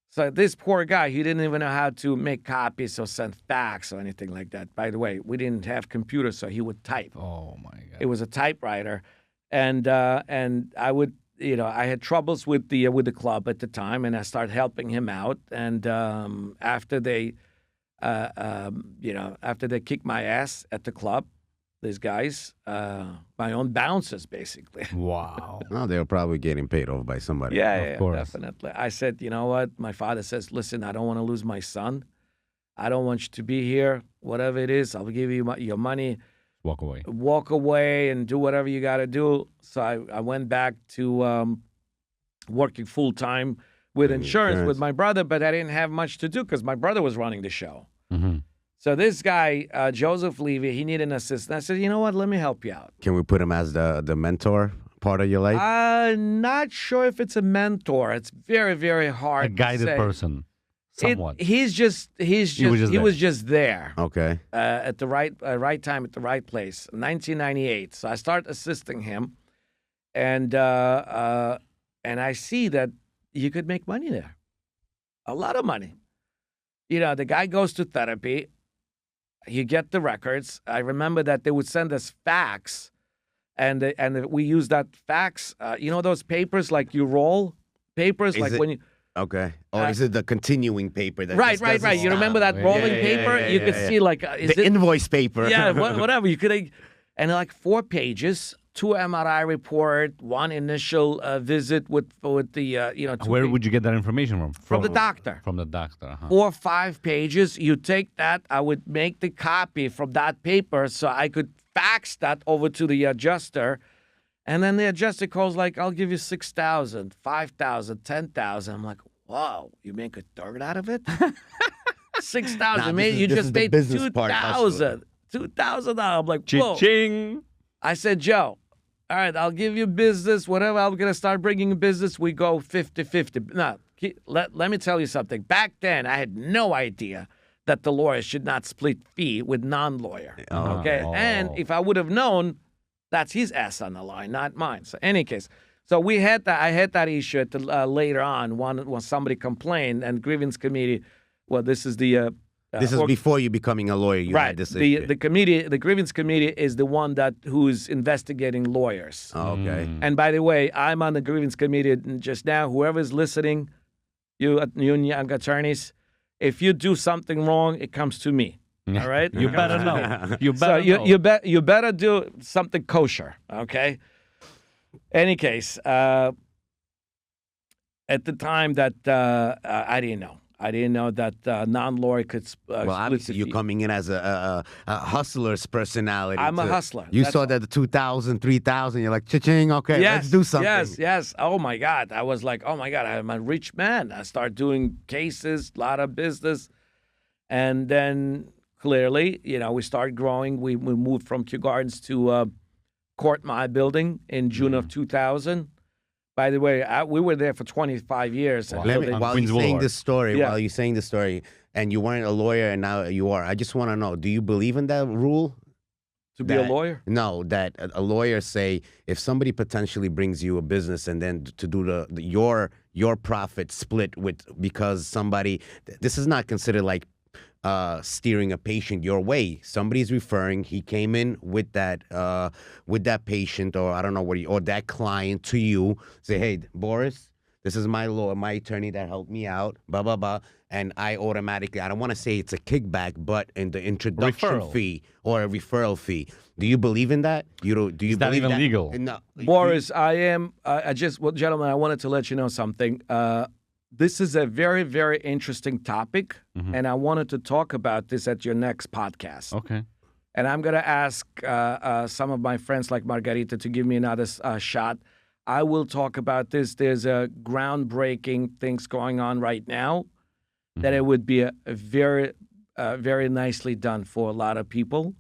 So this poor guy, he didn't even know how to make copies or send fax or anything like that. By the way, we didn't have computers, so he would type. Oh, my God. It was a typewriter. And I would, I had troubles with the club at the time, and I started helping him out. And after they kicked my ass at the club, these guys, my own bouncers, basically. Wow. Well, they were probably getting paid off by somebody. Yeah, course. definitely. I said, you know what? My father says, listen, I don't want to lose my son. I don't want you to be here. Whatever it is, I'll give you your money. Walk away. Walk away and do whatever you got to do. So I went back to working full time with insurance with my brother, but I didn't have much to do because my brother was running the show. Mm-hmm. So this guy, Joseph Levy, he needed an assistant. I said, you know what? Let me help you out. Can we put him as the mentor part of your life? Not sure if it's a mentor. It's very, very hard. A guided to say. person. Somewhat. He was just there. Okay. At the right time, at the right place. 1998. So I start assisting him, and I see that you could make money there, a lot of money. The guy goes to therapy. You get the records. I remember that they would send us fax, and we use that fax. Those papers like you roll papers, when you. Okay. Or is it the continuing paper? That Right. doesn't You stop? remember that rolling paper? You could see the invoice paper. Yeah, whatever. You could, and like 4 pages, 2 MRI report, 1 initial visit with the. Where would you get that information from? From the doctor. From the doctor. 4 or 5 pages. You take that. I would make the copy from that paper so I could fax that over to the adjuster. And then the adjuster calls like, I'll give you 6,000, 5,000, 10,000. I'm like, wow, you make a third out of it? 6,000, man, you just made 2,000. 2,000. I'm like, whoa. Cha-ching. I said, Joe, all right, I'll give you business, whatever. I'm going to start bringing you business. We go 50-50. Now, let me tell you something. Back then, I had no idea that the lawyer should not split fee with non-lawyer. Okay? Oh. And if I would have known, That's his ass on the line, not mine. So, any case, so we had that. I had that issue later on when somebody complained and grievance committee. Well, this is the. This is before you becoming a lawyer. You right. had this issue. The grievance committee is the one who's investigating lawyers. Oh, okay. And by the way, I'm on the grievance committee just now. Whoever's listening, you young attorneys, if you do something wrong, it comes to me. All right. You better know. You better know. You better do something kosher. Okay. Any case, at the time that I didn't know. I didn't know that non-lawyer could. Well, obviously, you're coming in as a hustler's personality. I'm a hustler. You saw that the 2,000, 3,000. You're like, cha-ching, okay, let's do something. Yes. Oh, my God. I was like, oh, my God, I'm a rich man. I start doing cases, a lot of business. And then, clearly, we started growing. We moved from Kew Gardens to Court My Building in June of 2000. By the way, we were there for 25 years. Wow. While you're saying this story, and you weren't a lawyer and now you are, I just want to know, do you believe in that rule? To be a lawyer? No, that a lawyer say if somebody potentially brings you a business and then to do your profit split because somebody, this is not considered like steering a patient your way. Somebody's referring. He came in with that patient, or I don't know or that client to you. Say, hey, Boris, this is my attorney that helped me out. Blah blah blah. And I automatically, I don't want to say it's a kickback, but in the introduction fee or a referral fee. Do you believe in that? Do you is that believe even that? legal? No, Boris, I am. Gentlemen, I wanted to let you know something. This is a very, very interesting topic, and I wanted to talk about this at your next podcast. Okay. And I'm going to ask some of my friends like Margarita to give me another shot. I will talk about this. There's a groundbreaking things going on right now that it would be a very, very nicely done for a lot of people.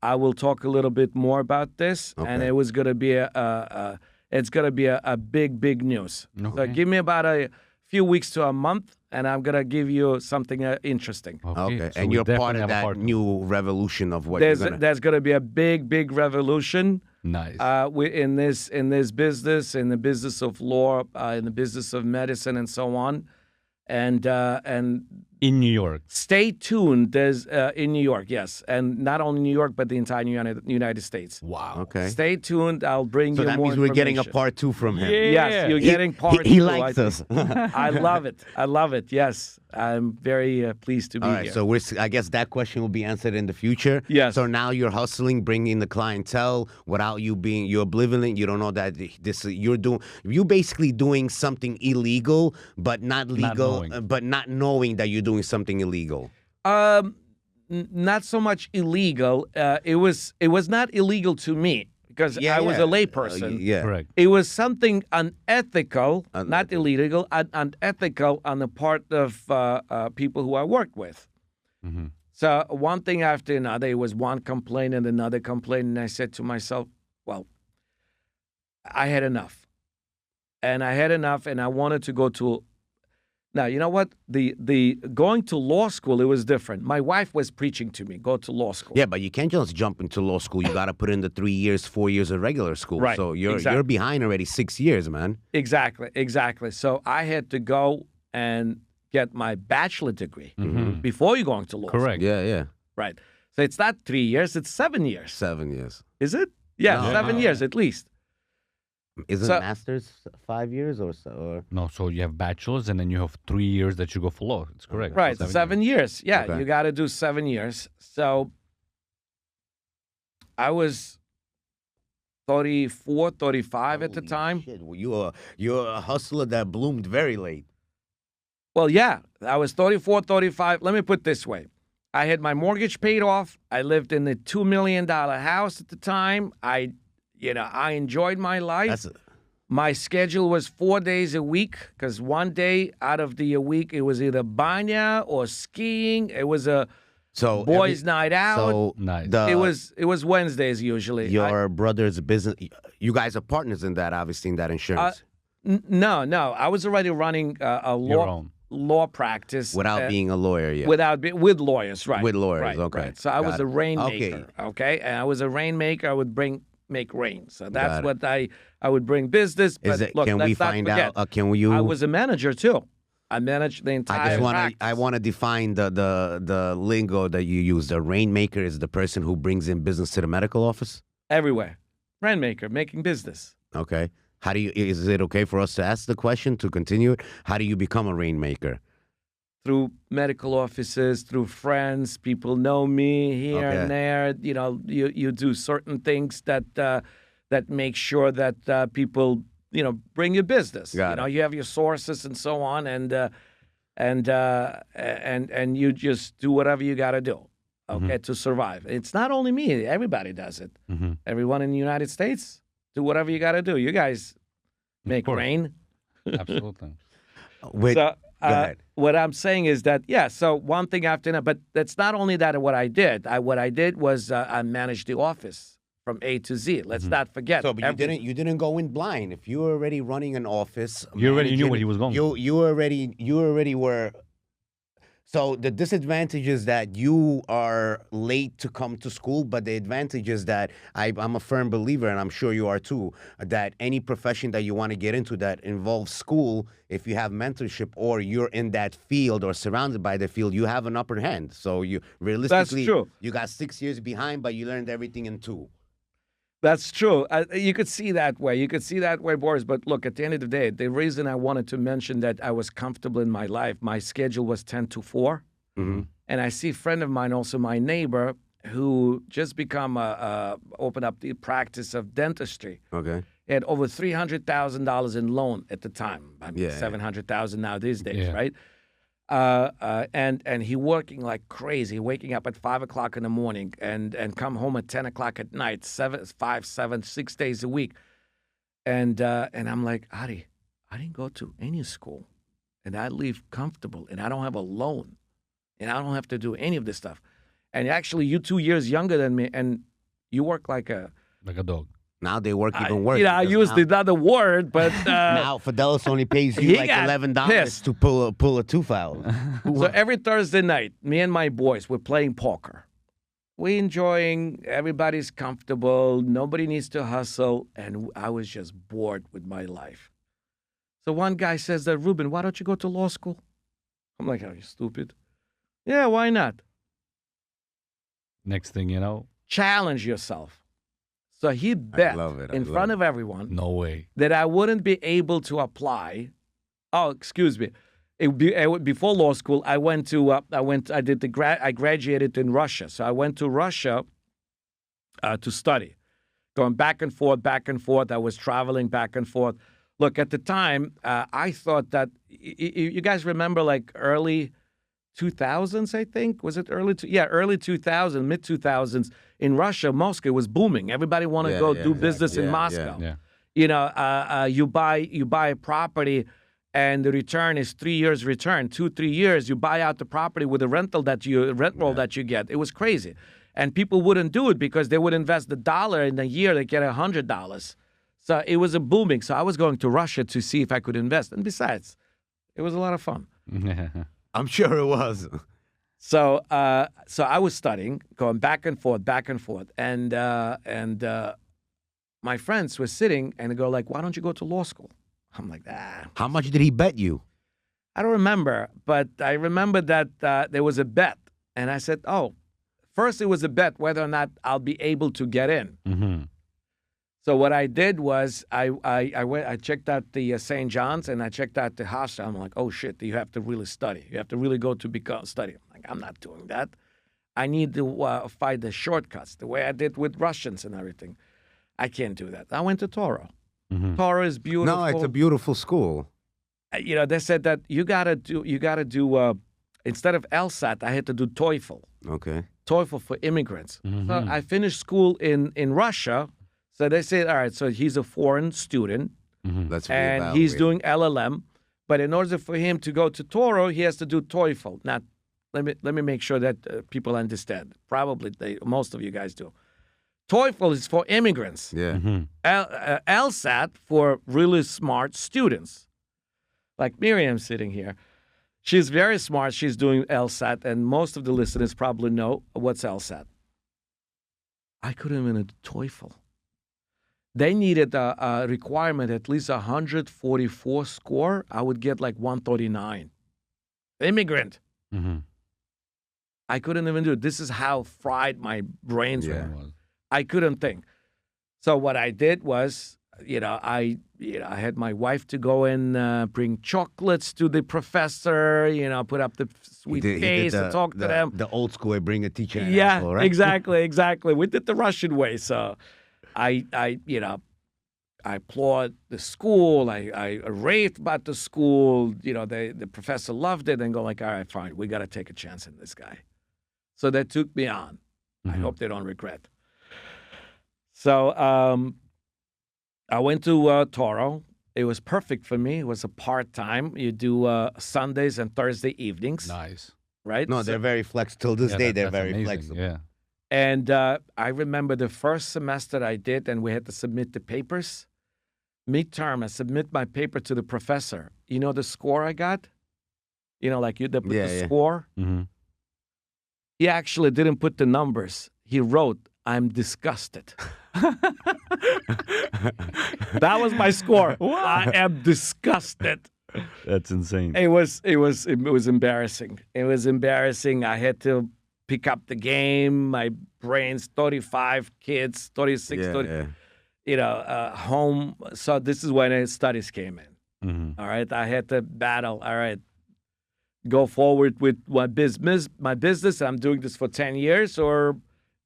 I will talk a little bit more about this, and it was going to be it's going to be a big, big news. Okay. So give me about a few weeks to a month, and I'm going to give you something interesting. Okay. So And we you're part definitely of have a that new revolution of what There's you're there's going to be a big, big revolution. Nice. In this business, in the business of law, in the business of medicine, and so on, and in New York. stay tuned. There's in New York, yes, and not only New York, but the entire United States. Wow. Okay. Stay tuned. I'll bring So you that more means we're getting a information. part 2 from him. Yeah. Yes, you're getting part He two, likes I us. I love it. I love it. Yes, I'm very pleased to be All right, here. so I guess that question will be answered in the future. Yes. So now you're hustling, bringing the clientele without you're oblivious. You don't know that you're basically doing something illegal, but not legal, knowing. but not knowing that you're doing something illegal. Not so much illegal. It was not illegal to me because I was a layperson. Yeah. Correct. It was something unethical, not illegal, unethical on the part of people who I worked with. So one thing after another, it was one complaint and another complaint, and I said to myself, well, I had enough. And I wanted to go to. Now, you know what? The going to law school, it was different. My wife was preaching to me, go to law school. Yeah, but you can't just jump into law school. You got to put in the 3 years, 4 years of regular school. Right, So you're exactly. behind already 6 years, man. Exactly. So I had to go and get my bachelor degree before you're going to law school. Correct. Yeah. Right. So it's not 3 years, it's 7 years. 7 years. Is it? Yeah, No. 7 years at least. Isn't So- master's 5 years or so? Or? No, so you have bachelor's and then you have 3 years that you go for law. It's correct. Right, 7 years. Yeah, Okay. you got to do 7 years. So I was 34, 35 at the Holy time. Shit. Well, you're a hustler that bloomed very late. Well, yeah, I was 34, 35. Let me put it this way. I had my mortgage paid off. I lived in the $2 million house at the time. I enjoyed my life. My schedule was 4 days a week because one day out of the week, it was either banya or skiing. It was a boys' night out. So Nice. It was Wednesdays usually. Your brother's business. You guys are partners in that, obviously, in that insurance. No. I was already running a Your own. law practice Without being a lawyer yet. with lawyers, right? With lawyers, right, okay. right. So I was Got a it. rainmaker, okay? And I was a rainmaker. I would bring make rain. So Got that's it. what I would bring business. But Is it? look, Can let's we not find forget, out? Can you? I was a manager too. I managed the entire I just want to. practice. I want to define the lingo that you use. The rainmaker is the person who brings in business to the medical office. Everywhere. Rainmaker, making business. Okay. How do you? Is it okay for us to ask the question to continue it? How do you become a rainmaker? Through medical offices, through friends, people know me here Okay. and there. You know, you do certain things that make sure that people, you know, bring you business. Got you know, it. you have your sources and so on, and you just do whatever you got to do, okay, to survive. It's not only me; everybody does it. Mm-hmm. Everyone in the United States, do whatever you got to do. You guys make course. rain. Absolutely. With, So, go ahead. what I'm saying is that, yeah, so one thing after another, but that's not only that what I did. What I did was I managed the office from A to Z. Let's not forget. So, but you didn't go in blind. If you were already running an office, You already knew managing- where he was going. You already were. So the disadvantage is that you are late to come to school, but the advantage is that I'm a firm believer, and I'm sure you are too, that any profession that you want to get into that involves school, if you have mentorship or you're in that field or surrounded by the field, you have an upper hand. So you realistically, true. you got 6 years behind, but you learned everything in 2. That's true. You could see that way. You could see that way, Boris. But look, at the end of the day, the reason I wanted to mention that I was comfortable in my life, my schedule was 10 to 4. Mm-hmm. And I see a friend of mine, also my neighbor, who just opened up the practice of dentistry. Okay. He had over $300,000 in loan at the time. I mean, Yeah, yeah. $700,000 now these days, Yeah. right? And he working like crazy, waking up at 5 o'clock in the morning and come home at 10 o'clock at night, 6 days a week. And I'm like, Ari, I didn't go to any school, and I live comfortable, and I don't have a loan, and I don't have to do any of this stuff. And actually, you're 2 years younger than me, and you work like a dog. Now they work even worse. You know, I because used another word, but now Fidelis only pays he you like got $11 pissed. to pull a tooth out. So every Thursday night, me and my boys, we're playing poker. We're enjoying, everybody's comfortable, nobody needs to hustle, and I was just bored with my life. So one guy says that, Ruben, why don't you go to law school? I'm like, are you stupid? Yeah, why not? Next thing you know, Challenge yourself. So he bet love it. I in love front it. of everyone no way. that I wouldn't be able to apply. Oh, excuse me. Before law school, I graduated in Russia. So I went to Russia to study, going back and forth, back and forth. I was traveling back and forth. Look, at the time, I thought that you guys remember like early 2000s, I think. Was it early 2000s, mid 2000s in Russia. Moscow was booming. Everybody wanted to go do business in Moscow. Yeah. You know, you buy a property, and the return is 3 years return. 2-3 years, you buy out the property with the rent roll that you get. It was crazy, and people wouldn't do it because they would invest $1 in a year, they get $100. So it was a booming. So I was going to Russia to see if I could invest, and besides, it was a lot of fun. I'm sure it was. So I was studying, going back and forth, and my friends were sitting and they go like, "Why don't you go to law school?" I'm like, How much did he bet you? I don't remember, but I remember that there was a bet, and I said, "Oh, first it was a bet whether or not I'll be able to get in." Mm-hmm. So what I did was I checked out the St. John's and I checked out the hostel. I'm like, oh shit, you have to really study. You have to really go to study. I'm like, I'm not doing that. I need to find the shortcuts, the way I did with Russians and everything. I can't do that. I went to Toro. Mm-hmm. Toro is beautiful. No, it's a beautiful school. You know, they said that you gotta do instead of LSAT, I had to do TOEFL. Okay. TOEFL for immigrants. Mm-hmm. So I finished school in Russia. So they said, all right, so he's a foreign student, Mm-hmm. That's and he's doing LLM. But in order for him to go to Toro, he has to do TOEFL. Now, let me make sure that people understand. Probably most of you guys do. TOEFL is for immigrants. Yeah. Mm-hmm. LSAT for really smart students. Like Miriam sitting here. She's very smart. She's doing LSAT, and most of the listeners probably know what's LSAT. I couldn't even do TOEFL. They needed a requirement at least 144 score. I would get like 139. Immigrant. Mm-hmm. I couldn't even do it. This is how fried my brains Yeah. were. I couldn't think. So what I did was, I had my wife to go and bring chocolates to the professor. Put up the sweet face and talk to them. The old school way, bring a teacher. And Yeah, asshole, right? exactly. We did the Russian way. So I applaud the school. I raved about the school. The professor loved it and go like, all right, fine, we got to take a chance in this guy. So they took me on. I hope they don't regret. So I went to Toro. It was perfect for me. It was a part-time. You do Sundays and Thursday evenings, Nice. right? No, they're very flexible. Till this day, they're that's very amazing. flexible. Yeah. And I remember the first semester I did, and we had to submit the papers. Midterm, I submit my paper to the professor. You know the score I got? The score? Mm-hmm. He actually didn't put the numbers. He wrote, "I'm disgusted." That was my score. I am disgusted. That's insane. It was embarrassing. It was embarrassing. I had to pick up the game. My brain's 35 kids, 36, 30, home. So this is when studies came in. Mm-hmm. All right. I had to battle. All right. Go forward with my business. I'm doing this for 10 years or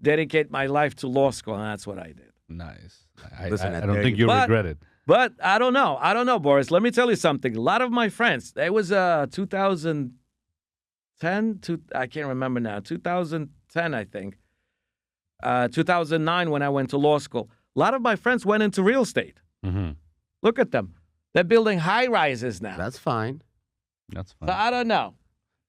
dedicate my life to law school. And that's what I did. Nice. Listen, I at don't think you But- regret it. But I don't know, Boris. Let me tell you something. A lot of my friends, it was 2010, I can't remember now, 2010, I think. 2009 when I went to law school. A lot of my friends went into real estate. Mm-hmm. Look at them. They're building high rises now. That's fine. That's So fine. I don't know.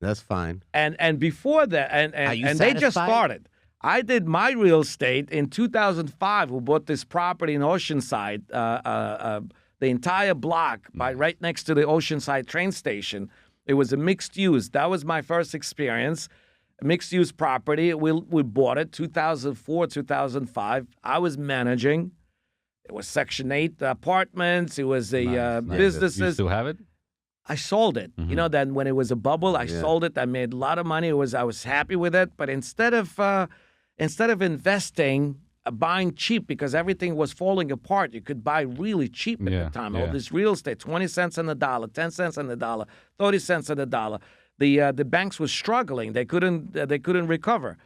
That's fine. And before that, Are you and they just satisfied? started. I did my real estate in 2005. We bought this property in Oceanside, the entire block right next to the Oceanside train station. It was a mixed use. That was my first experience. Mixed use property. We bought it 2004, 2005. I was managing. It was Section 8 apartments. It was a Nice. businesses. You still have it? I sold it. Mhm. Then when it was a bubble, I Yeah. sold it. I made a lot of money. I was happy with it. But instead of investing, buying cheap because everything was falling apart, you could buy really cheap at Yeah, the time. All yeah. this real estate, 20 cents on the dollar, 10 cents on the dollar, 30 cents on the dollar. The banks were struggling. They couldn't recover.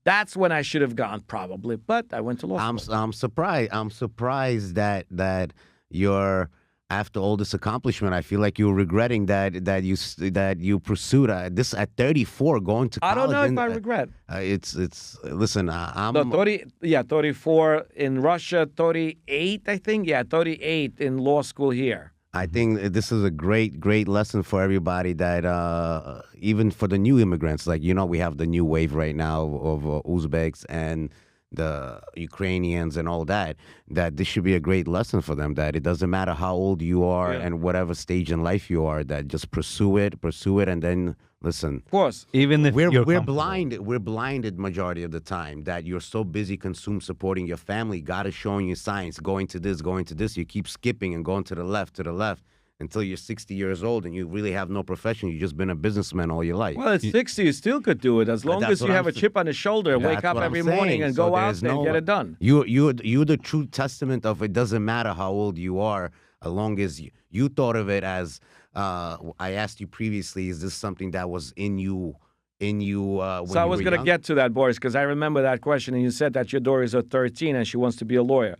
That's when I should have gone probably. But I went to law school. I'm surprised. I'm surprised that you're after all this accomplishment. I feel like you're regretting that you pursued this at 34 going to I college. don't know if and, I regret. It's listen. I'm No, 34 in Russia, 38, I think. Yeah, 38 in law school here. I think this is a great lesson for everybody that even for the new immigrants, like, we have the new wave right now of Uzbeks and the Ukrainians and all that this should be a great lesson for them, that it doesn't matter how old you are and whatever stage in life you are, that just pursue it, and then listen. Of course. Even if you're We're comfortable. blinded majority of the time that you're so busy consumed supporting your family. God is showing you signs, going to this. You keep skipping and going to the left until you're 60 years old and you really have no profession. You've just been a businessman all your life. Well, at 60, you still could do it as long That's as you what have I'm a chip on the shoulder, wake That's up what I'm every morning saying. and So go out there's there and get it done. You're the true testament of it doesn't matter how old you are, as long as you thought of it as, I asked you previously, is this something that was in you when So I you was were going to young? get to that, Boris, because I remember that question, and you said that your daughter is 13 and she wants to be a lawyer.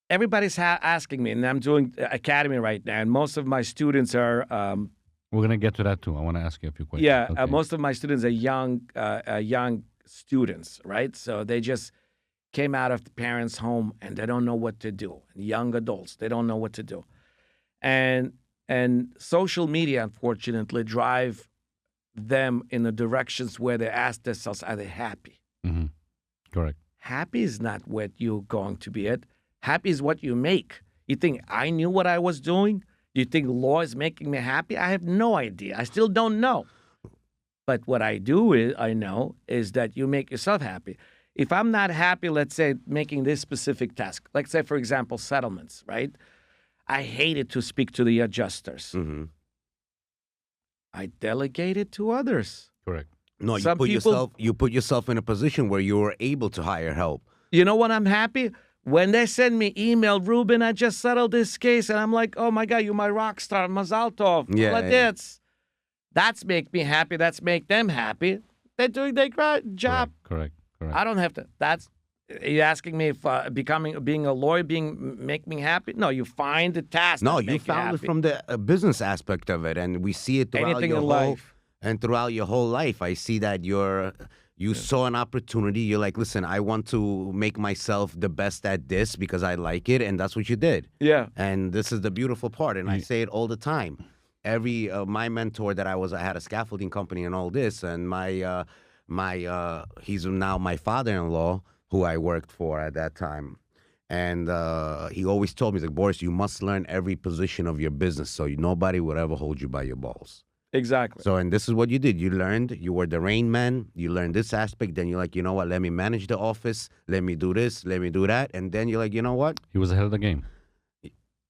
Everybody's asking me, and I'm doing academy right now, and most of my students are, We're going to get to that too. I want to ask you a few questions. Okay. most of my students are young students, right? So they just came out of the parents' home and they don't know what to do. Young adults, they don't know what to do, and social media, unfortunately, drive them in the directions where they ask themselves, are they happy? Mhm. Correct. Happy is not what you're going to be at. Happy is what you make. You think I knew what I was doing? You think law is making me happy? I have no idea. I still don't know. But what I know is that you make yourself happy. You If I'm not happy, let's say, making this specific task, like say, for example, settlements, right? I hated to speak to the adjusters. Mm-hmm. I delegate it to others. Correct. No, Some you put yourself in a position where you were able to hire help. You know what I'm happy? When they send me email, Ruben, I just settled this case, and I'm like, oh my God, you're my rock star, Mazal Tov. That's make me happy. That's make them happy. They're doing their great job. Correct. I don't have to. Are you asking me if being a lawyer make me happy? No, you find the task. No, that you make found happy. it from the business aspect of it, and we see it throughout Anything your in whole life. and throughout your whole life. I see that you saw an opportunity. You're like, listen, I want to make myself the best at this because I like it, and that's what you did. Yeah. And this is the beautiful part, and I say it all the time. Every my mentor that I had a scaffolding company and all this, and he's now my father-in-law who I worked for at that time. And he always told me, he's like, Boris, you must learn every position of your business so nobody would ever hold you by your balls. Exactly. So, and this is what you did. You learned, you were the rain man, you learned this aspect, then you're like, you know what, let me manage the office, let me do this, let me do that. And then you're like, you know what? He was ahead of the game.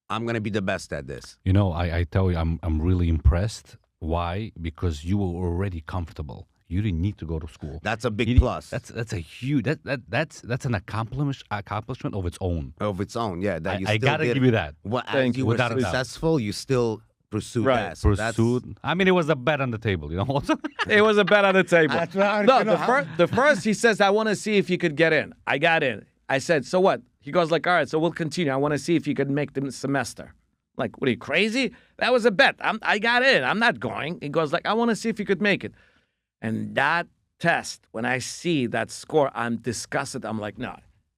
I'm going to be the best at this. You know, I tell you, I'm really impressed. Why? Because you were already comfortable. You didn't need to go to school. That's a big plus. That's a huge that's an accomplishment of its own. Of its own, yeah. That you I still gotta did, give you that. Well, Thank as you. you were Without a doubt. successful, you still pursued Right. that. So that's- Pursued. I mean, it was a bet on the table, you know. It was a bet on the table. That's right. No, You know, the first he says, I want to see if you could get in. I got in. I said, so what? He goes like, all right, so we'll continue. I want to see if you could make the semester. Like, what are you, crazy? That was a bet. I got in. I'm not going. He goes like, I want to see if you could make it. And that test, when I see that score, I'm disgusted. I'm like, no,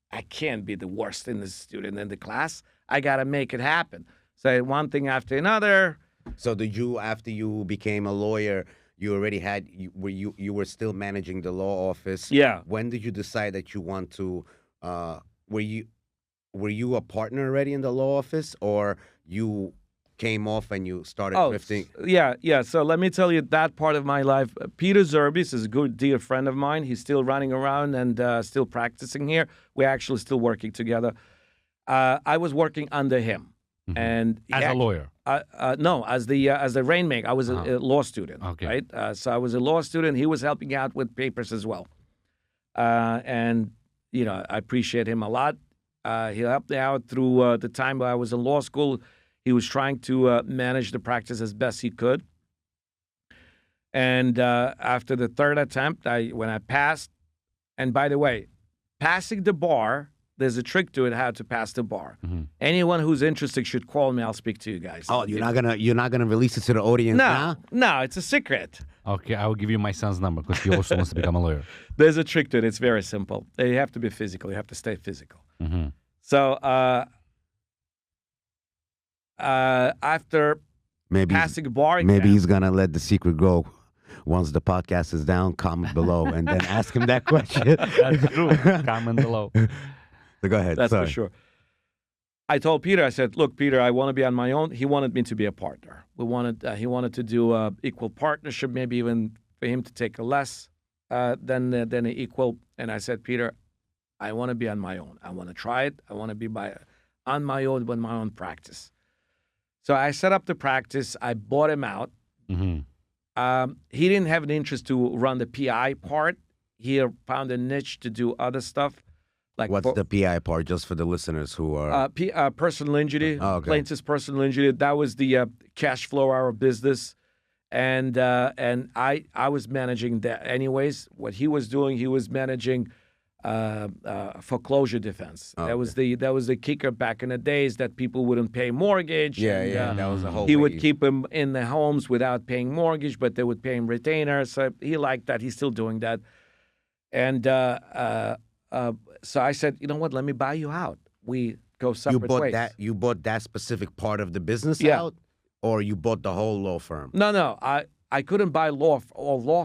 I can't be the worst in the student in the class. I got to make it happen. So one thing after another. So did you, after you became a lawyer, you already had, you were still managing the law office? Yeah. When did you decide that you want to, were you a partner already in the law office, or you came off and you started drifting? Yeah. So let me tell you that part of my life. Peter Zerbis is a good dear friend of mine. He's still running around and still practicing here. We're actually still working together. I was working under him, and As a lawyer. no, as the rainmaker. I was a law student. Okay. Right. So I was a law student. He was helping out with papers as well, and you know I appreciate him a lot. He helped me out through the time I was in law school. He was trying to manage the practice as best he could. And after the third attempt, when I passed, and by the way, passing the bar, there's a trick to it how to pass the bar. Anyone who's interested should call me. I'll speak to you guys. Oh, you're not gonna release it to the audience now? No, it's a secret. Okay, I will give you my son's number because he also wants to become a lawyer. There's a trick to it. It's very simple. You have to be physical. You have to stay physical. So after passing the bar exam, Maybe he's gonna let the secret go. Once the podcast is down, comment below and then ask him that question. That's true. Comment below. So go ahead. That's Sorry. for sure. I told Peter, I said, look, Peter, I want to be on my own. He wanted me to be a partner. He wanted to do equal partnership, maybe even for him to take a less than an equal. And I said, Peter, I want to be on my own. I want to try it. I want to be on my own with my own practice. So I set up the practice. I bought him out. He didn't have an interest to run the PI part. He found a niche to do other stuff. Like What's the PI part, just for the listeners who are... personal injury, Oh, okay. plaintiff's personal injury. That was the cash flow our business. And I was managing that anyways. What he was doing, he was managing foreclosure defense. Oh, That was the kicker back in the days, that people wouldn't pay mortgage. Yeah, that was the whole He would wave. keep them in the homes without paying mortgage, but they would pay him retainer. So he liked that. He's still doing that. And so I said, you know what? Let me buy you out. We go separate ways. You bought that specific part of the business Yeah. out, or you bought the whole law firm? No. I couldn't buy law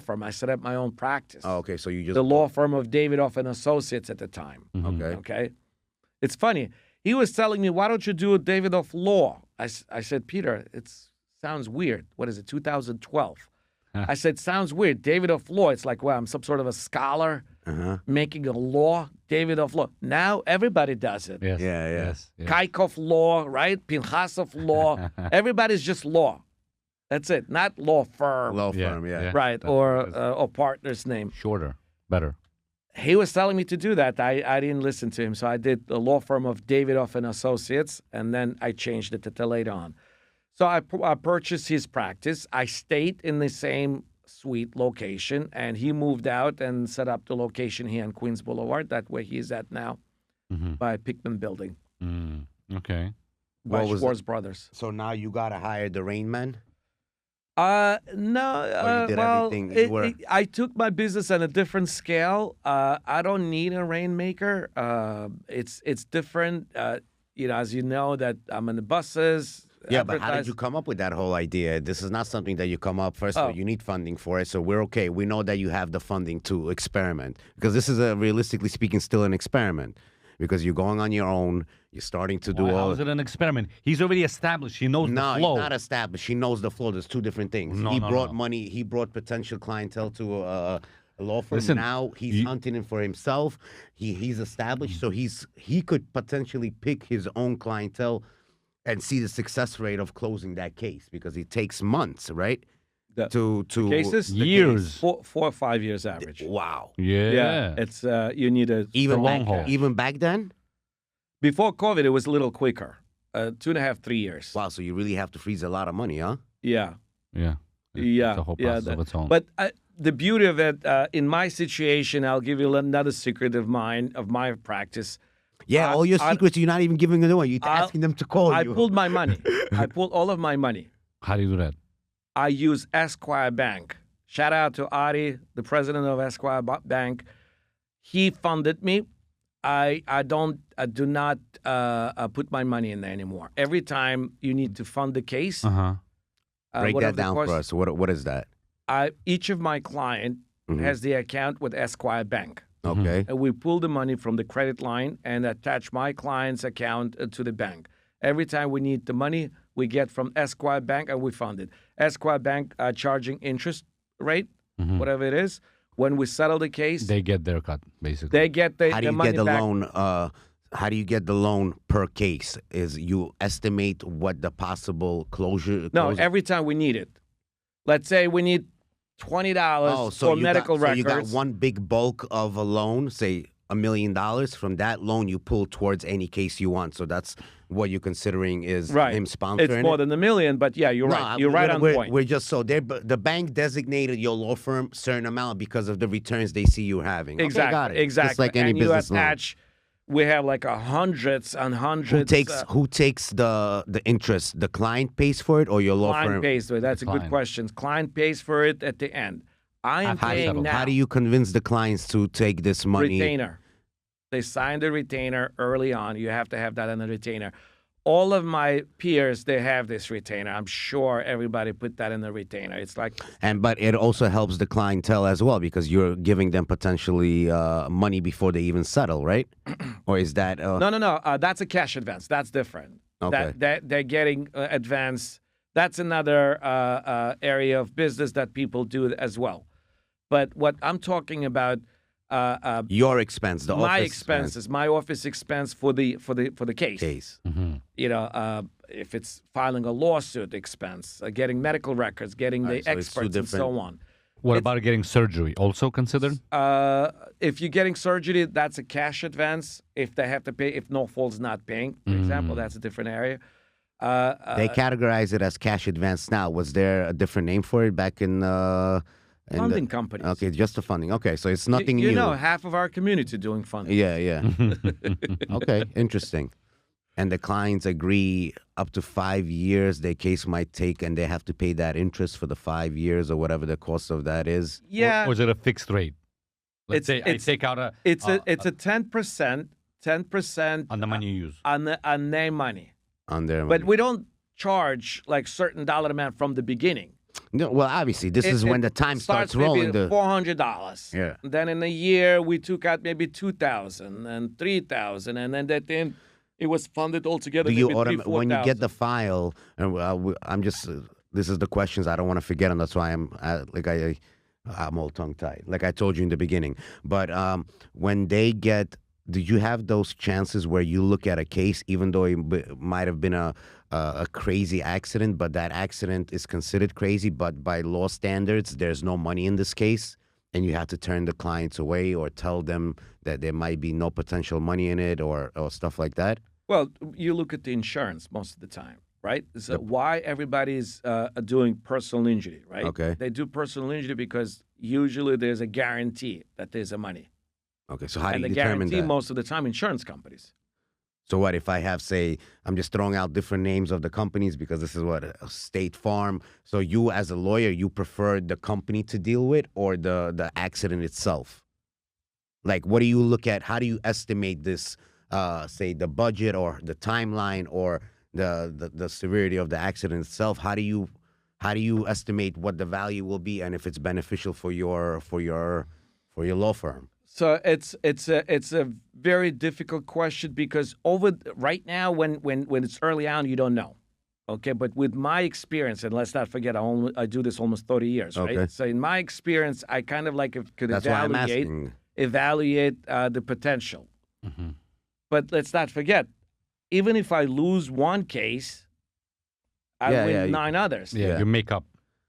firm. I set up my own practice. Oh, okay, so you just... The law firm of Davidoff and Associates at the time. Okay. It's funny. He was telling me, why don't you do a Davidoff Law? I said, Peter, it sounds weird. What is it, 2012? I said, sounds weird. Davidoff Law. It's like, well, I'm some sort of a scholar. making a law, Davidoff law. Now everybody does it. Yes. Yeah, yeah. Yes. Yes. Kaykov law, right? Pinchasov law. Everybody's just law. That's it. Not law firm, Law Yeah, firm, yeah. yeah. right? That's Or partner's name. Shorter, better. He was telling me to do that. I didn't listen to him, so I did the law firm of Davidoff and Associates, and then I changed it to later on. So I purchased his practice. I stayed in the same suite location, and he moved out and set up the location here on Queens Boulevard. That's where he is at now, by Pickman Building, Okay. by What was Schwartz Brothers. So now you got to hire the rain man? No. you did Well, everything you were- I took my business on a different scale. I don't need a rainmaker. It's different. As you know, that I'm in the buses. Yeah, but how did advertise- you come up with that whole idea? This is not something that you come up. First of all, you need funding for it, so we're okay. We know that you have the funding to experiment, because this is, realistically speaking, still an experiment, because you're going on your own. You're starting to do How all. is it an experiment? He's already established. He knows No, the flow. he's not established. He knows the flow. There's two different things. No, he no, brought no. money. He brought potential clientele to a law firm. Listen, Now he's hunting it for himself. He's established, so he could potentially pick his own clientele and see the success rate of closing that case, because it takes months, right? The- to cases? Years. 4 or 5 years average. Wow. Yeah. It's you need a Even long back, haul. even back then. Before COVID, it was a little quicker. 2.5, 3 years. Wow. So you really have to freeze a lot of money, huh? Yeah. Yeah. Yeah, It's a whole yeah, process of its own. But the beauty of it, in my situation, I'll give you another secret of mine, of my practice. Yeah. all your secrets, you're not even giving them away. You're asking them to call I you. pulled my money. I pulled all of my money. How do you do that? I use Esquire Bank. Shout out to Adi, the president of Esquire Bank. He funded me. I do not put my money in there anymore. Every time you need to fund the case, Break whatever that the down cost- for us. What is that? Each of my client has the account with Esquire Bank. Okay. And we pull the money from the credit line and attach my client's account to the bank. Every time we need the money, we get from Esquire Bank and we fund it. Esquire Bank charging interest rate, whatever it is. When we settle the case, They get their cut, basically. they get How do the you money get the back. loan? How do you get the loan per case? Is you estimate what the possible closure? No, closure- every time we need it. Let's say we need $20 for medical records. You got one big bulk of a loan, say $1 million. From that loan, you pull towards any case you want. So that's what you're considering is right. him sponsoring It's more it. than $1 million, but yeah, you're right. You're right on point. We're just so the bank designated your law firm certain amount because of the returns they see you having. Okay, Exactly. got it. Exactly. Just like any and business you loan. attach. We have like hundreds and hundreds. Who takes the interest? The client pays for it, or your law Client firm? pays for it. That's a good Client. question. Client pays for it at the end. I am paying now. How do you convince the clients to take this money? Retainer. They sign the retainer early on. You have to have that on the retainer. All of my peers, they have this retainer. I'm sure everybody put that in the retainer. It's like But it also helps the clientele as well, because you're giving them potentially money before they even settle, right? Or is that no. That's a cash advance. That's different. Okay. That they're getting advance. That's another area of business that people do as well. But what I'm talking about, your expense, the my office expenses, my office expense for the case. case? You know, if it's filing a lawsuit expense, getting medical records, getting the Alright, so it's two experts, and so different- on. What about getting surgery? Also considered? If you're getting surgery, that's a cash advance. If they have to pay, if Norfolk's not paying, for example, that's a different area. They categorize it as cash advance now. Was there a different name for it back in Funding companies. Okay, just the funding. Okay, so it's nothing you new. know, half of our community doing funding. Yeah. Okay, interesting. And the clients agree up to 5 years their case might take, and they have to pay that interest for the 5 years or whatever the cost of that is. Yeah, Or is it a fixed rate? Let's say I it's- take out a it's a 10% on the money you use. on their money, On their but money. we don't charge like certain dollar amount from the beginning. No, well, obviously, this is when the time starts rolling. Maybe $400. Yeah. Then in a year we took out maybe $2,000 and $3,000, and then at the end it was funded altogether. Do you maybe when you get $3,000-$4,000. the file? And I'm just. This is the questions I don't want to forget, and that's why I'm I'm all tongue tied, like I told you in the beginning. But when they get, did you have those chances where you look at a case, even though it might have been a crazy accident, but that accident is considered crazy, but by law standards, there's no money in this case, and you have to turn the clients away or tell them that there might be no potential money in it or stuff like that? Well, you look at the insurance most of the time, right? So why everybody's doing personal injury, right? Okay. They do personal injury because usually there's a guarantee that there's a money. Okay, so how do And you the determine guarantee that? most of the time, insurance companies. So what if I have, say, I'm just throwing out different names of the companies because this is what, a State Farm. So you as a lawyer, you prefer the company to deal with or the accident itself? Like, what do you look at? How do you estimate this, say, the budget or the timeline or the severity of the accident itself? How do you estimate what the value will be and if it's beneficial for your law firm? So it's a very difficult question because right now when it's early on you don't know, okay. But with my experience, and let's not forget I do this almost 30 years, right? Okay. So in my experience, I kind of like could That's why I'm asking. evaluate the potential. Mm-hmm. But let's not forget, even if I lose one case, I win 9 others. Yeah, Yeah. you make up.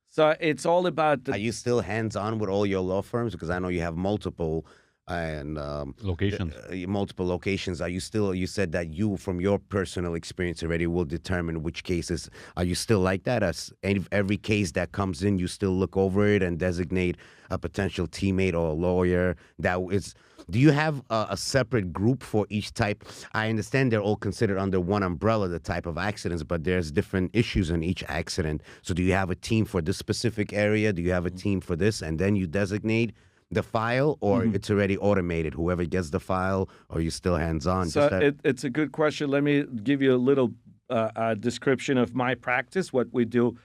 So it's all about Are you still hands-on with all your law firms? Because I know you have multiple and Locations. multiple locations. Are you still? You said that you, from your personal experience already, will determine which cases. Are you still like that? As every case that comes in, you still look over it and designate a potential teammate or a lawyer that is. Do you have a separate group for each type? I understand they're all considered under one umbrella, the type of accidents, but there's different issues in each accident. So do you have a team for this specific area? Do you have a team for this? And then you designate the file, or it's already automated? Whoever gets the file, or you still hands-on? So it's a good question. Let me give you a little description of my practice, what we do.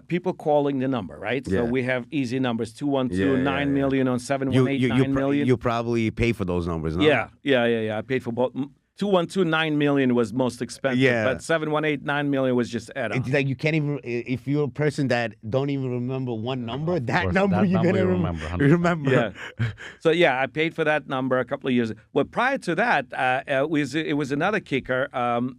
People calling the number, right? Yeah. So we have easy numbers, 212 Yeah, 9 yeah. million on 718 9 million. You probably pay for those numbers, no? Yeah. I paid for both. 212 9 million was most expensive, Yeah. but 718 9 million was just add-on. It's like you can't even, if you're a person that don't even remember one number, Of that course, number that you're number going to you remember, 100%. remember. Yeah. So yeah, I paid for that number a couple of years. Well, prior to that, it was another kicker.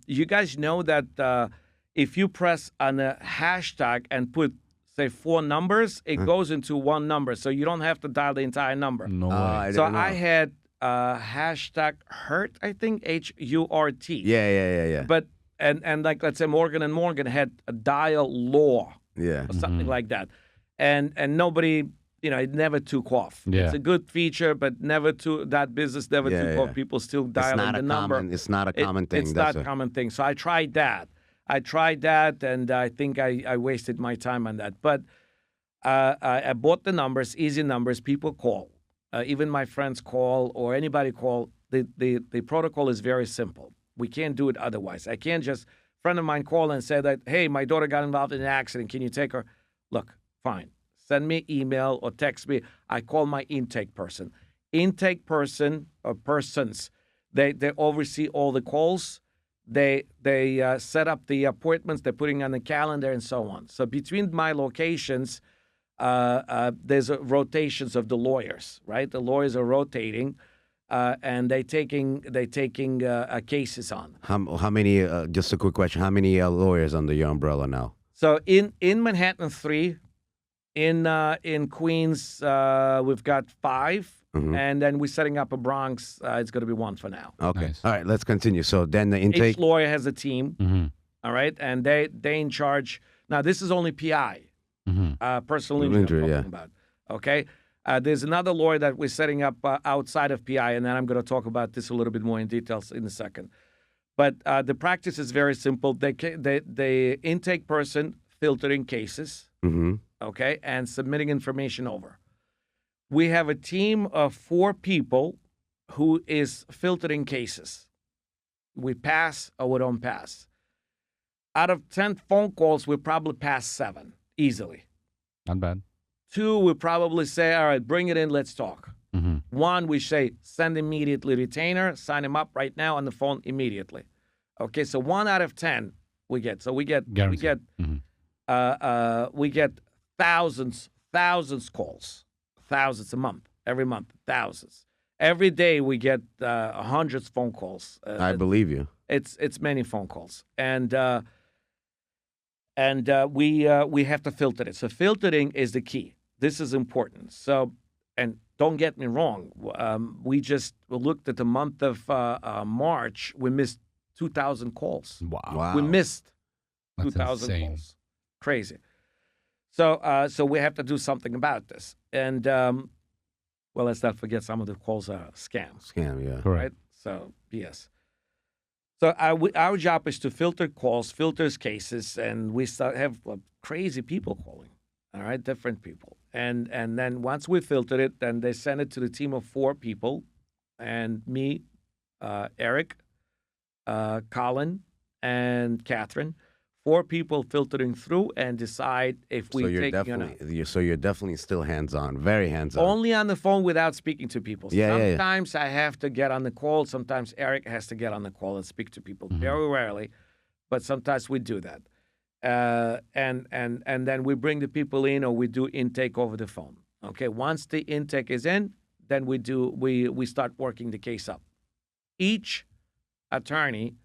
You guys know that if you press on a hashtag and put, say, 4 numbers, it goes into one number, so you don't have to dial the entire number. No way. So didn't know. I had hashtag HURT, I think, HURT. Yeah. But and like, let's say Morgan and Morgan had a dial law Yeah. or something like that, and nobody, it never took off. Yeah. It's a good feature, but that business never Yeah, took yeah. off. People still It's dialing not the a number. common. It's not a common thing. It's That's not a common thing. So I tried that. And I think I wasted my time on that. But I bought the numbers, easy numbers. People call. Even my friends call or anybody call. The protocol is very simple. We can't do it otherwise. I can't just, a friend of mine call and say that, hey, my daughter got involved in an accident. Can you take her? Look, fine. Send me email or text me. I call my intake person. Intake person or persons, they oversee all the calls. They set up the appointments. They're putting on the calendar and so on. So between my locations, there's rotations of the lawyers, right? The lawyers are rotating, and they taking cases on. How many? Just a quick question. How many lawyers under your umbrella now? So in Manhattan, 3. In Queens, we've got 5. Mhm. And then we're setting up a Bronx. It's going to be 1 for now. Okay. Nice. All right. Let's continue. So then the intake. Each lawyer has a team, Mm-hmm. all right? And they in charge. Now, this is only PI. Mm-hmm. Personal injury, Injury, I'm yeah. talking about. Okay? There's another lawyer that we're setting up outside of PI, and then I'm going to talk about this a little bit more in details in a second. But the practice is very simple. The intake person filtering cases, Mm-hmm. okay, and submitting information over. We have a team of 4 people who is filtering cases. We pass or we don't pass. Out of 10 phone calls, we probably pass 7 easily. Not bad. 2, we probably say, all right, bring it in, let's talk. Mm-hmm. 1, we say, send immediately retainer, sign him up right now on the phone immediately. Okay, so 1 out of 10 we get. So we get Guaranteed. Mm-hmm. we get thousands thousands calls, thousands a month, every month, thousands. Every day we get hundreds phone calls. I believe you. It's many phone calls, and we have to filter it. So filtering is the key. This is important. So, and don't get me wrong, we just looked at the month of March. We missed 2,000 calls. Wow. We missed That's 2,000 insane. calls. Crazy. So we have to do something about this. And well, let's not forget some of the calls are scams. Scam, yeah. Correct. Right? So, yes. So our job is to filter calls, filters cases, and we have crazy people calling, all right, different people. And then once we filter it, then they send it to the team of 4 people, and me, Eric, Colin, and Catherine. 4 people filtering through and decide if we So you're take, definitely you're definitely still hands-on, very hands-on. only on the phone without speaking to people. Yeah, yeah. Sometimes I have to get on the call. Sometimes Eric has to get on the call and speak to people. Very rarely, but sometimes we do that. And then we bring the people in, or we do intake over the phone. Okay, once the intake is in, then we start working the case up. Each attorney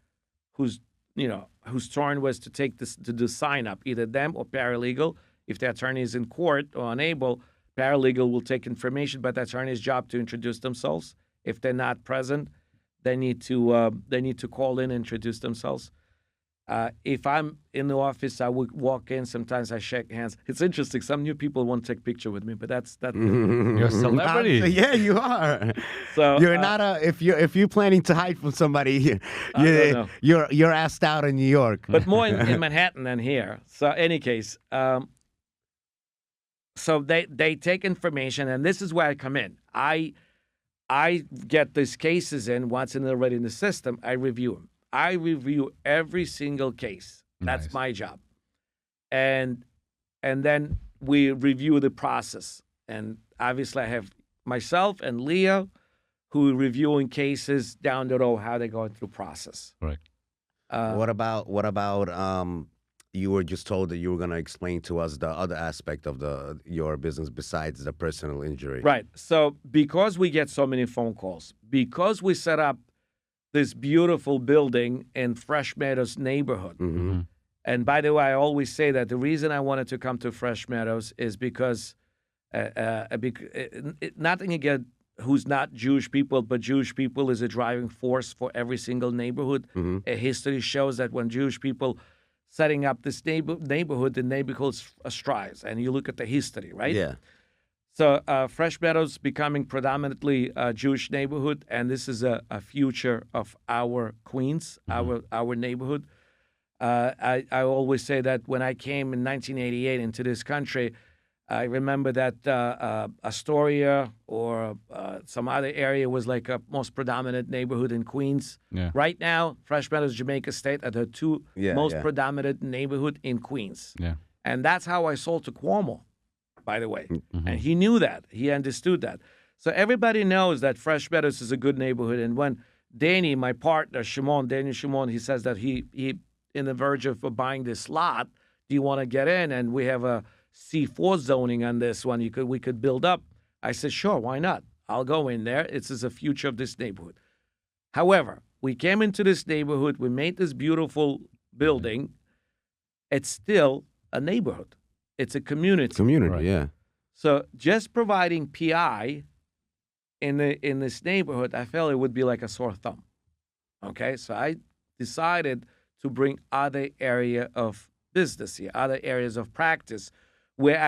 whose turn was to take this to do sign up, either them or paralegal. If the attorney is in court or unable, paralegal will take information, but the attorney's job to introduce themselves. If they're not present, they need to call in and introduce themselves. If I'm in the office, I would walk in. Sometimes I shake hands. It's interesting. Some new people want to take a picture with me, but that's You're a celebrity. Yeah, you are. So You're not if you're planning to hide from somebody, no. you're asked out in New York. but more in Manhattan than here. So, any case, so they take information, and this is where I come in. I get these cases in once they're already in the system. I review them. I review every single case. That's Nice. my job, and then we review the process. And obviously, I have myself and Leah, who are reviewing cases down the road, how they're going through process. Correct. What about you were just told that you were going to explain to us the other aspect of your business besides the personal injury. Right. So because we get so many phone calls, because we set up this beautiful building in Fresh Meadows neighborhood. Mm-hmm. And by the way, I always say that the reason I wanted to come to Fresh Meadows is because nothing against who's not Jewish people, but Jewish people is a driving force for every single neighborhood. Mm-hmm. History shows that when Jewish people setting up this neighborhood, the neighborhood strives. And you look at the history, right? Yeah. So Fresh Meadows becoming predominantly a Jewish neighborhood, and this is a future of our Queens, our neighborhood. I always say that when I came in 1988 into this country, I remember that Astoria or some other area was like a most predominant neighborhood in Queens. Yeah. Right now, Fresh Meadows, Jamaica State are the 2 most predominant neighborhood in Queens. Yeah. And that's how I sold to Cuomo, by the way. Mm-hmm. And he knew that. He understood that. So everybody knows that Fresh Meadows is a good neighborhood. And when Danny, my partner, Daniel Shimon, he says that he in the verge of buying this lot, do you want to get in? And we have a C4 zoning on this one. We could build up. I said, sure, why not? I'll go in there. It's the future of this neighborhood. However, we came into this neighborhood. We made this beautiful building. It's still a neighborhood. It's a community. Community, yeah. So just providing PI in this neighborhood, I felt it would be like a sore thumb. Okay, so I decided to bring other area of business here, other areas of practice, where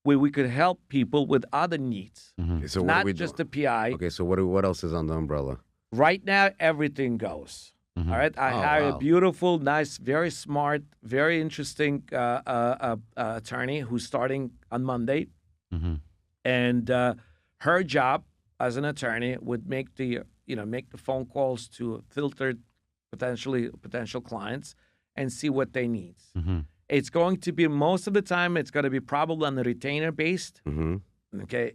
we could help people with other needs, Okay, so what not are we just doing? the PI. Okay, so what else is on the umbrella? Right now, everything goes. All right, I hired a beautiful, nice, very smart, very interesting attorney who's starting on Monday, and her job as an attorney would make the phone calls to filtered potential clients and see what they need. It's going to be most of the time. It's going to be probably on the retainer based. Okay.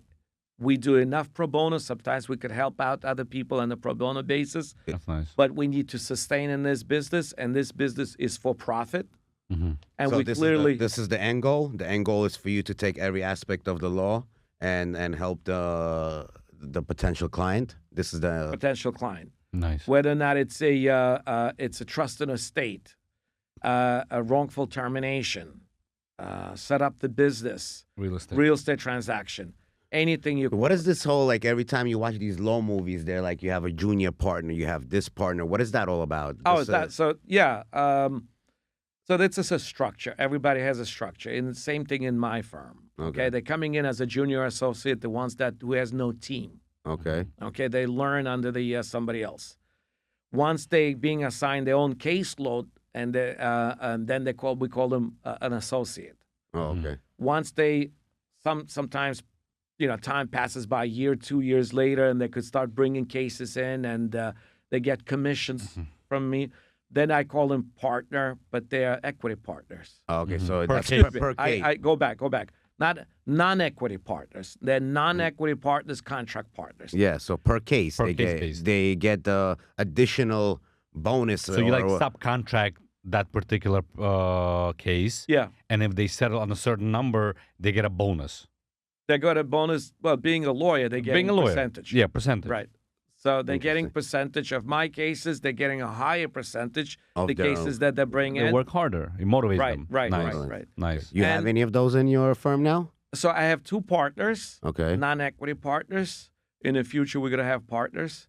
We do enough pro bono. Sometimes we could help out other people on a pro bono basis. That's nice. But we need to sustain in this business, and this business is for profit. And So we clearly this is the end goal. The end goal is for you to take every aspect of the law and help the potential client. This is the potential client, Nice. whether or not it's a trust in estate, a wrongful termination, set up the business, Real estate. real estate transaction, anything you. What is this whole, like, every time you watch these law movies, they're like, you have a junior partner, you have this partner. What is that all about? Oh, This, is that so? Yeah. So this is a structure. Everybody has a structure, and the same thing in my firm. Okay, they're coming in as a junior associate, the ones who has no team. Okay. Okay, they learn under the somebody else. Once they being assigned their own caseload, and then we call them an associate. Oh, okay. Once they sometimes time passes by, a year, 2 years later, and they could start bringing cases in, and they get commissions from me. Then I call them partner, but they are equity partners. Oh, okay. So Per that's case. per case. I go back. Not non-equity partners. They're non-equity partners, contract partners. Yeah. So per case, Per they case get based. they get the additional bonus. So you like subcontract that particular case, Yeah. and if they settle on a certain number, they get a bonus. They got a bonus. Well, being a lawyer, they get Being a lawyer, percentage. yeah, percentage. Right. So they're getting Interesting. percentage of my cases. They're getting a higher percentage Of the their cases that they bring They in. work harder. It motivates Right, them. right, nice. right. Nice. You have And- any of those in your firm now? So I have two partners, Okay. non-equity partners. In the future, we're going to have partners,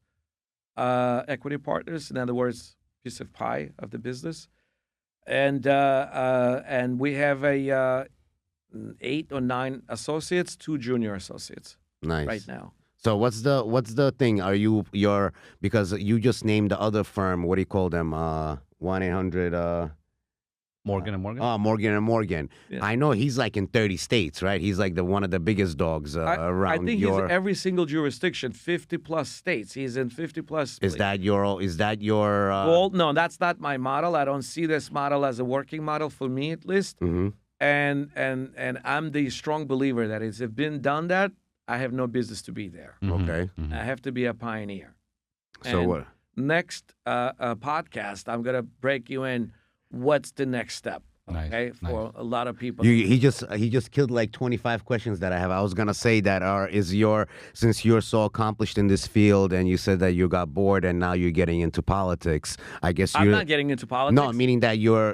equity partners. In other words, piece of pie of the business. And we have 8 or 9 associates, 2 junior associates Nice. right now. So what's the thing? Are you're because you just named the other firm? What do you call them? 1-800. Morgan and Morgan. Morgan and Morgan. Yeah. I know he's like in 30 states, right? He's like one of the biggest dogs around. I think he's in every single jurisdiction, 50 plus states. He's in 50 plus. Is that your? Well, no, that's not my model. I don't see this model as a working model for me, at least. Mhm. And I'm the strong believer that it's been done that I have no business to be there. Okay. I have to be a pioneer. So And what? Next podcast, I'm gonna break you in. What's the next step? Nice, Okay, for a lot of people. He just killed like 25 questions that I have. I was gonna say that since you're so accomplished in this field and you said that you got bored and now you're getting into politics. I guess I'm you're not getting into politics. no, meaning that you're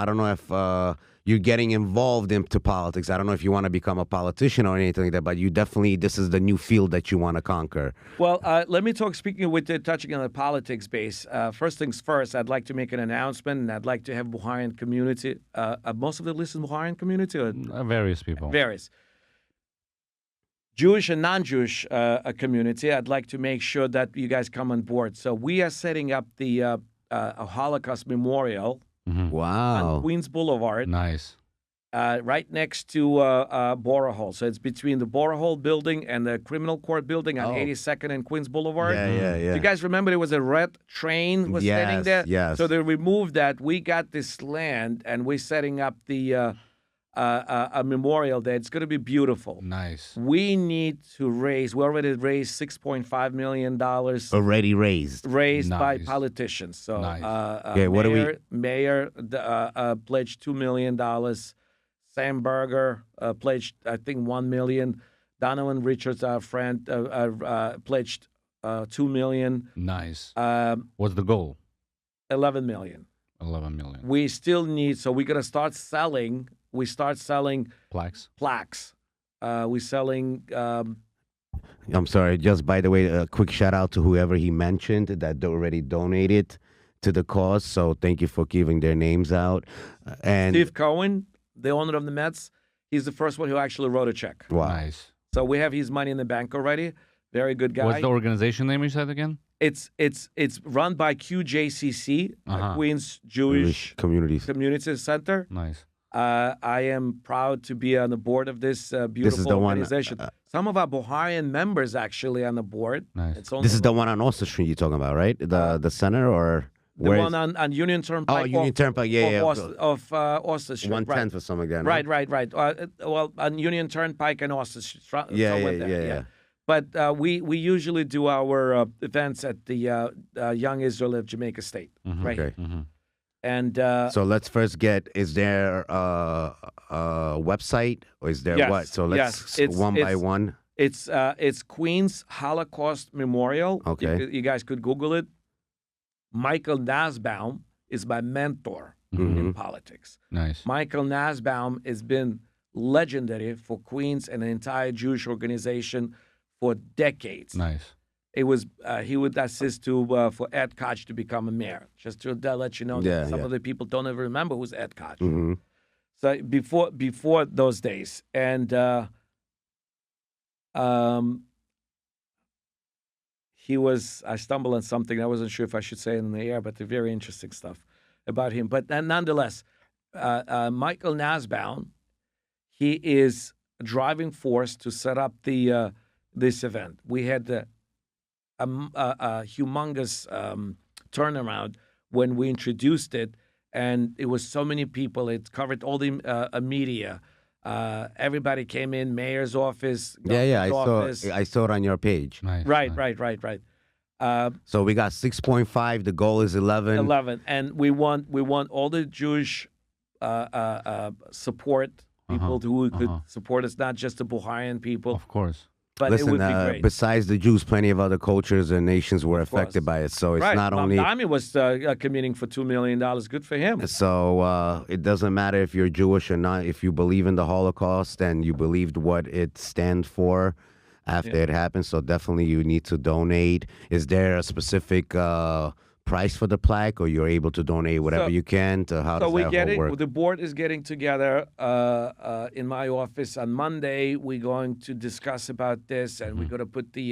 I don't know if you're getting involved into politics. I don't know if you want to become a politician or anything like that, but you definitely this is the new field that you want to conquer. Well, let me talk. Speaking with touching on the politics base. First things first, I'd like to make an announcement, and I'd like to have Buharian community. Most of the listen Buharian community, or Various people. varies. Jewish and non-Jewish community. I'd like to make sure that you guys come on board. So we are setting up the a Holocaust memorial Wow. on Queens Boulevard, Nice. right next to Borough Hall. So it's between the Borough Hall building and the criminal court building on Oh. 82nd and Queens Boulevard. Yeah. Do you guys remember there was a red train was standing Yes, there? yes. So they removed that. We got this land, and we're setting up the a memorial there. It's going to be beautiful. Nice. We need to raise. We already raised $6.5 million Already raised. raised by Nice. politicians. So, Nice. Okay, what do we- Mayor pledged $2 million. Sam Berger pledged, I think, $1 million. Donovan Richards, our friend, pledged $2 million. Nice. Um, What's the goal? $11 million. 11 million. We still need. So we're gonna start selling. We start selling Plaques. plaques. We're selling. I'm sorry. Just by the way, a quick shout out to whoever he mentioned that already donated to the cause. So thank you for giving their names out. And Steve Cohen, the owner of the Mets. He's the first one who actually wrote a check. wow. Nice. So we have his money in the bank already. Very good guy. What's the organization name you said again? It's run by QJCC, Uh-huh. Queens Jewish Communities. Community Center. Nice. I am proud to be on the board of this beautiful the one, organization. Some of our Buharian members actually on the board. Nice. It's only This is the one on Oster Street you're talking about, right? The center or the where one on Union Turnpike. Oh, Union Turnpike. Yeah. Of Oster Street. 110th or something like that. no? Right. Well, on Union Turnpike and Oster Street. Yeah. But we usually do our events at the Young Israel of Jamaica State, right? Okay. Mm-hmm. And So let's first get, is there a website or is there Yes, what? So let's yes. It's- one by it's- one. it's Queens Holocaust Memorial. Okay. You guys could Google it. Michael Nasbaum is my mentor Mm-hmm. in politics. Nice. Michael Nasbaum has been legendary for Queens and the entire Jewish organization for decades. Nice. It was he would assist to for Ed Koch to become a mayor. Just to let you know Yeah, that some yeah. of the people don't even remember who's Ed Koch. Mm-hmm. So before those days, and he was. I stumbled on something. I wasn't sure if I should say it in the air, but they're very interesting stuff about him. But nonetheless, Michael Nasbaum, he is a driving force to set up the this event. We had a humongous turnaround when we introduced it, and it was so many people. It covered all the media. Everybody came in, mayor's office, Yeah. governor's office. I saw it on your page. Nice. Right. So we got 6.5. The goal is 11. 11, and we want all the Jewish support people who could support us, not just the Bulgarian people, Of course. but Listen, it would be great. besides the Jews, plenty of other cultures and nations were affected by it. So it's Right. not only. Mamdani was committing for $2 million. Good for him. So it doesn't matter if you're Jewish or not. If you believe in the Holocaust and you believed what it stands for after it happened, so definitely you need to donate. Is there a specific price for the plaque, or you're able to donate whatever So- you can? To how So does that whole work? the board is getting together in my office on Monday. We're going to discuss about this, and we're going to put the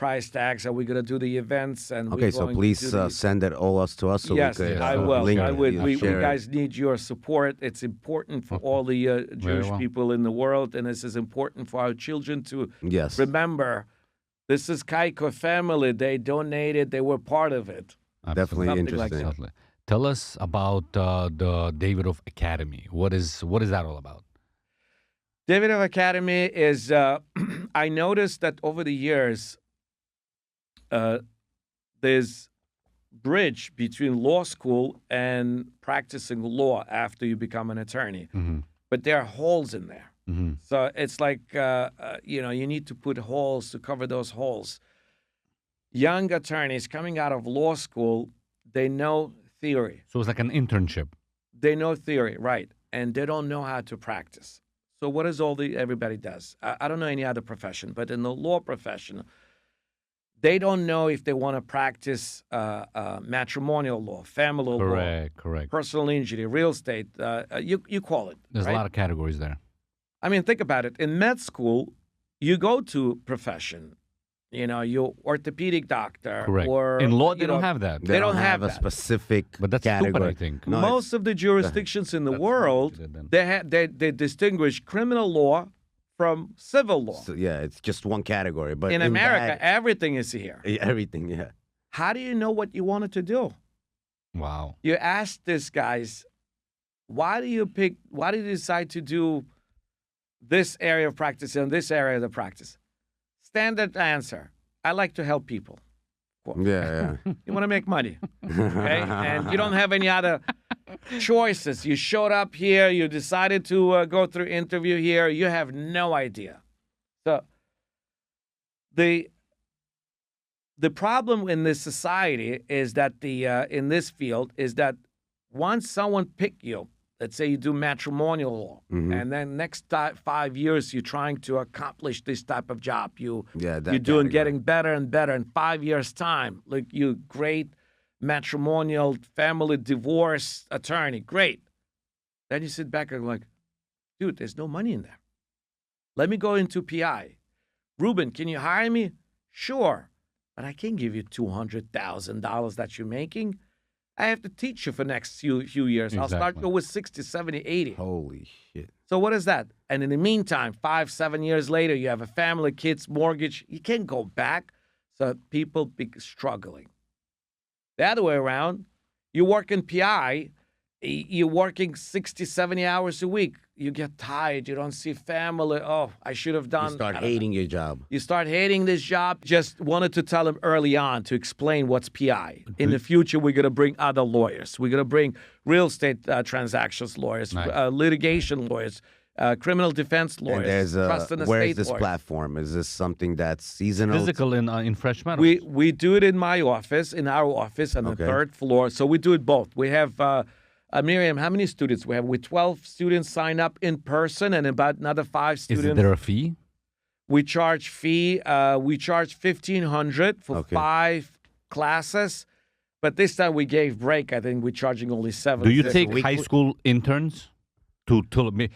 price tags, and we're going to do the events. And Okay, we're so going please to do the- send it all us to us so yes, we could I will. link I it, would. We share it. guys need your support. It's important for all the Jewish well. people in the world, and this is important for our children to Yes. remember. This is Kaykov family. They donated. They were part of it. Definitely Something interesting. like that. Absolutely. Tell us about the Davidoff Academy. What is that all about? Davidoff Academy is. I noticed that over the years, there's bridge between law school and practicing law after you become an attorney, but there are holes in there. So it's like you need to put holes to cover those holes. Young attorneys coming out of law school, they know theory. So it's like an internship. They know theory, right, and they don't know how to practice. So what is everybody does? I don't know any other profession, but in the law profession, they don't know if they want to practice matrimonial law, family law, Correct. personal injury, real estate. You call it. There's right? a lot of categories there. I mean, think about it. In med school, you go to profession. You're orthopedic doctor. Correct. Or, In law, they don't have that. They don't have a that. specific But that's category. stupid, I think. No, Most of the jurisdictions in the That's world, what they did then. they distinguish criminal law from civil law. So, yeah, it's just one category. But In America, everything is here. everything, yeah. How do you know what you wanted to do? Wow. You ask these guys, why do you decide to do this area of practice and this area of the practice? Standard answer. I like to help people. Yeah. You want to make money, okay? And you don't have any other choices. You showed up here. You decided to go through interview here. You have no idea. So the problem in this society is that in this field is that once someone pick you, let's say you do matrimonial law, and then next 5 years you're trying to accomplish this type of job. You're doing getting better and better. In 5 years' time, like you great matrimonial family divorce attorney, great. Then you sit back and like, dude, there's no money in there. Let me go into PI. Ruben, can you hire me? Sure, but I can't give you $200,000 that you're making. I have to teach you for the next few years. I'll start Exactly. with 60, 70, 80. Holy shit. So what is that? And in the meantime, 5, 7 years later, you have a family, kids, mortgage. You can't go back. So people be struggling. The other way around, you work in PI you're working 60, 70 hours a week. You get tired. You don't see family. Oh, I should have done. You start I don't know. hating your job. You start hating this job. Just wanted to tell him early on to explain what's PI. In the future, we're going to bring other lawyers. We're going to bring real estate transactions lawyers, Nice. litigation lawyers, criminal defense lawyers, And there's trust and where estate is this lawyers. platform? Is this something that's seasonal? Physical in Fresh Meadows. We do it in my office, in our office on the Okay. 3rd floor. So we do it both. We have, Miriam, how many students we have? We 12 students sign up in person and about another 5 Is students. there a fee? We charge fee. We charge $1,500 for Okay. 5 classes. But this time we gave break. I think we're charging only 7. Do you Yes, take weekly- high school interns to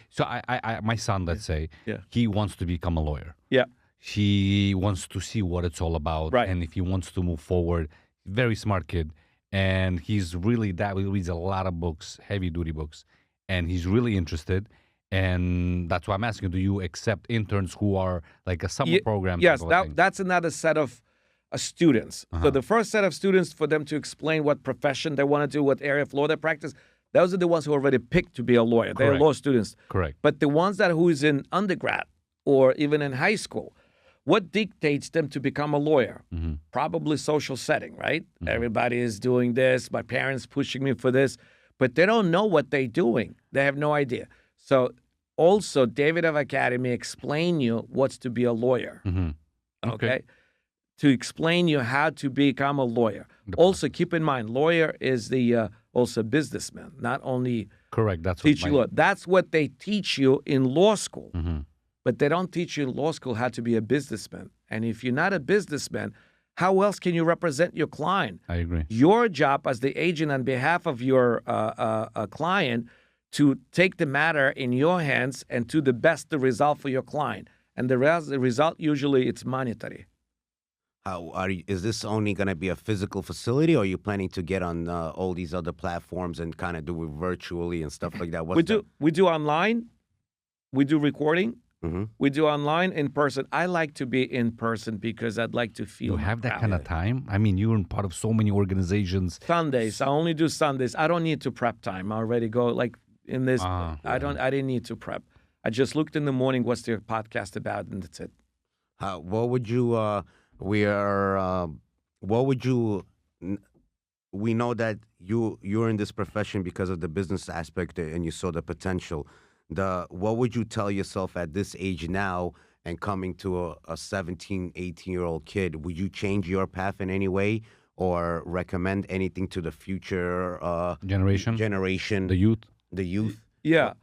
so I my son, let's say, Yeah. he wants to become a lawyer. Yeah. He wants to see what it's all about, Right. and if he wants to move forward, very smart kid, and he's really he reads a lot of books, heavy duty books, and he's really interested. And that's why I'm asking: do you accept interns who are like a summer program? Yes, type of thing? that's another set of students. Uh-huh. So the first set of students, for them to explain what profession they want to do, what area of law they practice, those are the ones who already picked to be a lawyer. They're Correct. law students. Correct. But the ones that who's in undergrad or even in high school, what dictates them to become a lawyer? Mm-hmm. Probably social setting, right? Everybody is doing this. My parents pushing me for this, but they don't know what they're doing. They have no idea. So also, Davidoff Academy explain you what's to be a lawyer. Mm-hmm. Okay. To explain you how to become a lawyer. Also, keep in mind, lawyer is the also businessman, not only Correct. That's teach what you law. That's what they teach you in law school. Mm-hmm. But they don't teach you in law school how to be a businessman. And if you're not a businessman, how else can you represent your client? I agree. Your job as the agent on behalf of your client to take the matter in your hands and to the best the result for your client. And the result usually it's monetary. Is this only going to be a physical facility, or are you planning to get on all these other platforms and kind of do it virtually and stuff like that? We do online. We do recording. Mm-hmm. We do online, in person. I like to be in person because I'd like to feel. You have that proud. kind of time? I mean, you're in part of so many organizations. Sundays. I only do Sundays. I don't need to prep time. I already go like in this. I didn't need to prep. I just looked in the morning. What's their podcast about, and that's it. What would you? What would you? We know that you're in this profession because of the business aspect, and you saw the potential. What would you tell yourself at this age now, and coming to a 17, 18-year-old kid? Would you change your path in any way, or recommend anything to the future Generation? generation, The youth? the youth? Yeah.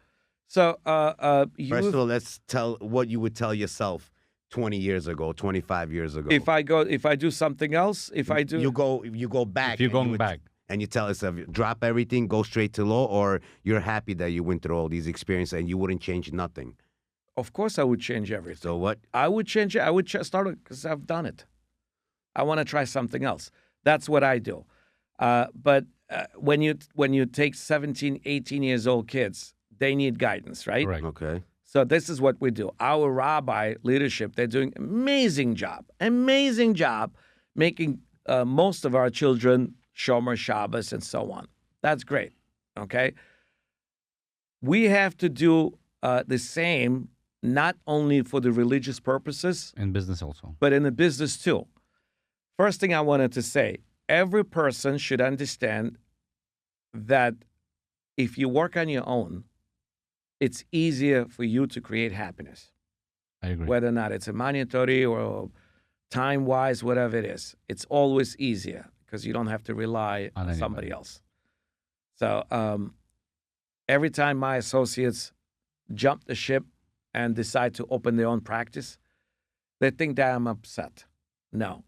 So, First of all, let's tell what you would tell yourself 20 years ago, 25 years ago. if I do something else, if I do, you go back. If you're and going you would- back. and you tell yourself, drop everything, go straight to law, or you're happy that you went through all these experiences and you wouldn't change nothing. of course, I would change everything. So what? I would change it. I would start it because I've done it. I want to try something else. That's what I do. But when you take 17, 18 years old kids, they need guidance, right? Correct. Okay. So this is what we do. Our rabbi leadership, they're doing amazing job making most of our children Shomer Shabbos and so on. That's great, okay? We have to do the same, not only for the religious purposes, In business also. but in the business too. First thing I wanted to say, every person should understand that if you work on your own, it's easier for you to create happiness, I agree. whether or not it's a monetary or time-wise, whatever it is. It's always easier because you don't have to rely on anybody. somebody else. So every time my associates jump the ship and decide to open their own practice, they think that I'm upset. No,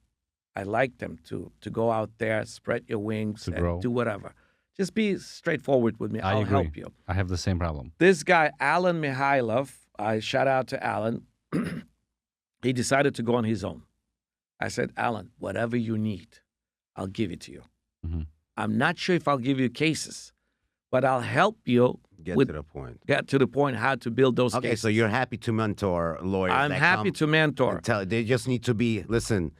I like them to go out there, spread your wings, To and grow. do whatever. Just be straightforward with me. I I'll agree. help you. I have the same problem. This guy, Alan Mihailov, I shout out to Alan. He decided to go on his own. I said, Alan, whatever you need, I'll give it to you. Mm-hmm. I'm not sure if I'll give you cases, but I'll help you Get With- to the point. get to the point how to build those Okay, cases. so you're happy to mentor lawyers. I'm that happy come to mentor. and they just need to be, listen,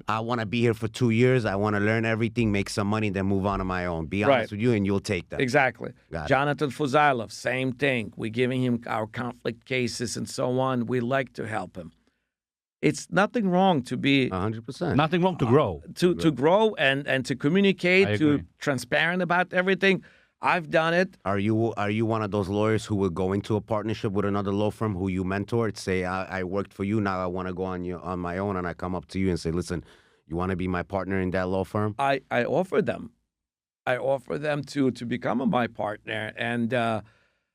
I want to be here for 2 years. I want to learn everything, make some money, then move on my own. Be Right. honest with you, and you'll take that. Exactly. Got it. Jonathan Fuzilov, same thing. We're giving him our conflict cases and so on. We like to help him. It's nothing wrong to be 100%. Nothing wrong to grow. to grow and to communicate, I to agree. transparent about everything. I've done it. Are you one of those lawyers who will go into a partnership with another law firm who you mentored? Say, I worked for you, now I want to go on my own, and I come up to you and say, listen, you want to be my partner in that law firm? I offer them. I offer them to become my partner. And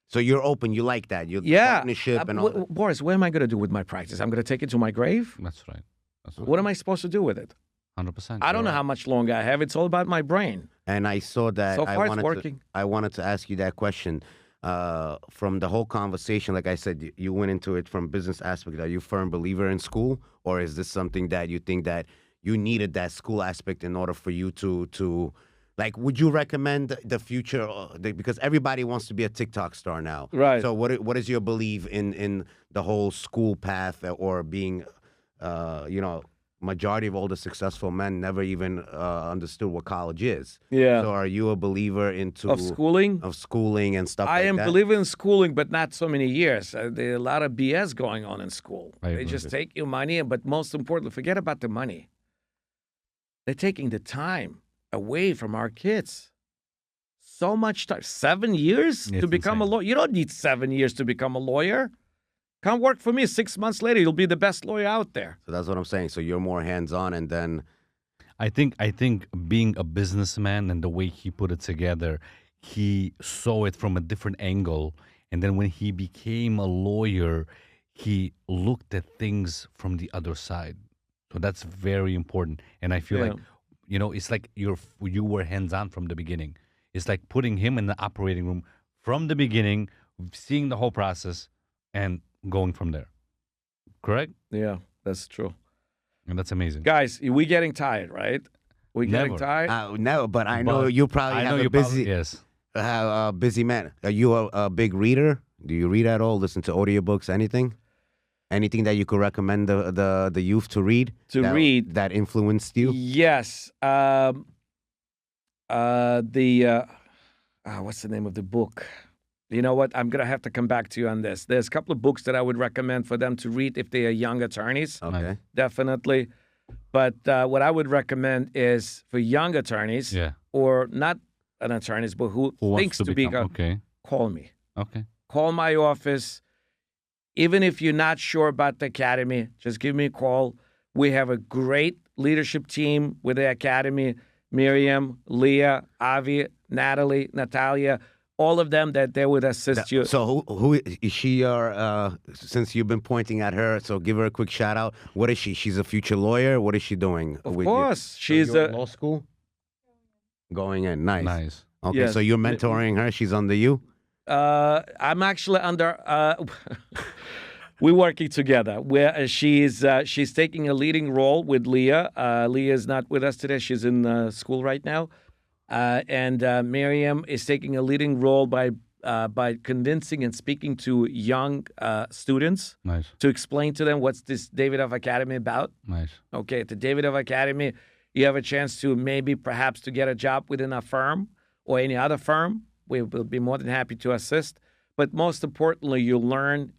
So you're open, you like that, you yeah, partnership and all that. Boris, what am I going to do with my practice? I'm going to take it to my grave? That's right. That's right. What am I supposed to do with it? 100%. I don't know how much longer I have. It's all about my brain. And I saw that. So far, it's working. I wanted to ask you that question. From the whole conversation, like I said, you went into it from business aspect. Are you a firm believer in school, or is this something that you think that you needed that school aspect in order for you to like? Would you recommend the future? Because everybody wants to be a TikTok star now, Right. So what is your belief in the whole school path, or being, majority of all the successful men never even understood what college is. Yeah. So are you a believer into Of schooling? of schooling and stuff I like am that? believing in schooling, but not so many years. There are a lot of BS going on in school. I They agree. just take your money, but most importantly, forget about the money. They're taking the time away from our kids. So much time. 7 years It's to become a insane. lawyer. You don't need 7 years to become a lawyer. Come work for me. 6 months later, you'll be the best lawyer out there. So that's what I'm saying. So you're more hands-on, and then I think being a businessman and the way he put it together, he saw it from a different angle. And then when he became a lawyer, he looked at things from the other side. So that's very important. And I feel Yeah. like, it's like you were hands-on from the beginning. It's like putting him in the operating room from the beginning, seeing the whole process, and going from there. Correct? Yeah, that's true. And that's amazing. Guys, we getting tired, right? We getting Never. tired? no, but I know But you probably I know have a you busy, probably, yes. busy man. Are you a big reader? Do you read at all? Listen to audiobooks? Anything? Anything that you could recommend the youth to read? To read. that influenced you? Yes. What's the name of the book? You know what? I'm going to have to come back to you on this. There's a couple of books that I would recommend for them to read if they are young attorneys, Okay. definitely. But what I would recommend is for young attorneys, Yeah. or not an attorneys, but who Who thinks wants to be, become? Okay. call me. Okay. Call my office. Even if you're not sure about the academy, just give me a call. We have a great leadership team with the academy. Miriam, Leah, Avi, Natalie, Natalia, all of them that they would assist you. So who is she? Since you've been pointing at her, so give her a quick shout out. What is she? She's a future lawyer. What is she doing? Of with you? course, So she's you're a in law school. Going in, nice. Nice. Okay, Yes. so you're mentoring her. She's under you. I'm actually under. We're working together. Where she's taking a leading role with Leah. Leah is not with us today. She's in school right now, and Miriam is taking a leading role by convincing and speaking to young students Nice. to explain to them what's this Davidoff Academy about. Nice. Okay, at the Davidoff Academy, you have a chance to perhaps to get a job within a firm or any other firm. We will be more than happy to assist. But most importantly, you'll learn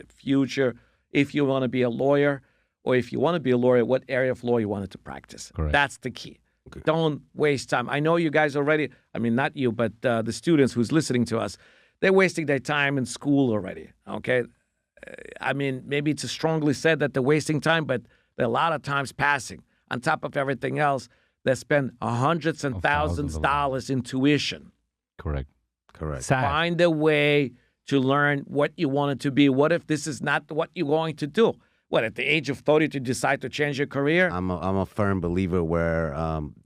future if you want to be a lawyer, or if you want to be a lawyer, what area of law you wanted to practice. Correct. That's the key. Okay. Don't waste time. I know you guys already, not you, but the students who's listening to us, they're wasting their time in school already, okay? Maybe it's strongly said that they're wasting time, but there are a lot of times passing. On top of everything else, they spend hundreds and Of thousands thousands of of dollars in tuition. Correct. Correct. Sad. Find a way to learn what you want it to be. What if this is not what you're going to do? What, at the age of 30 to decide to change your career? I'm a firm believer where,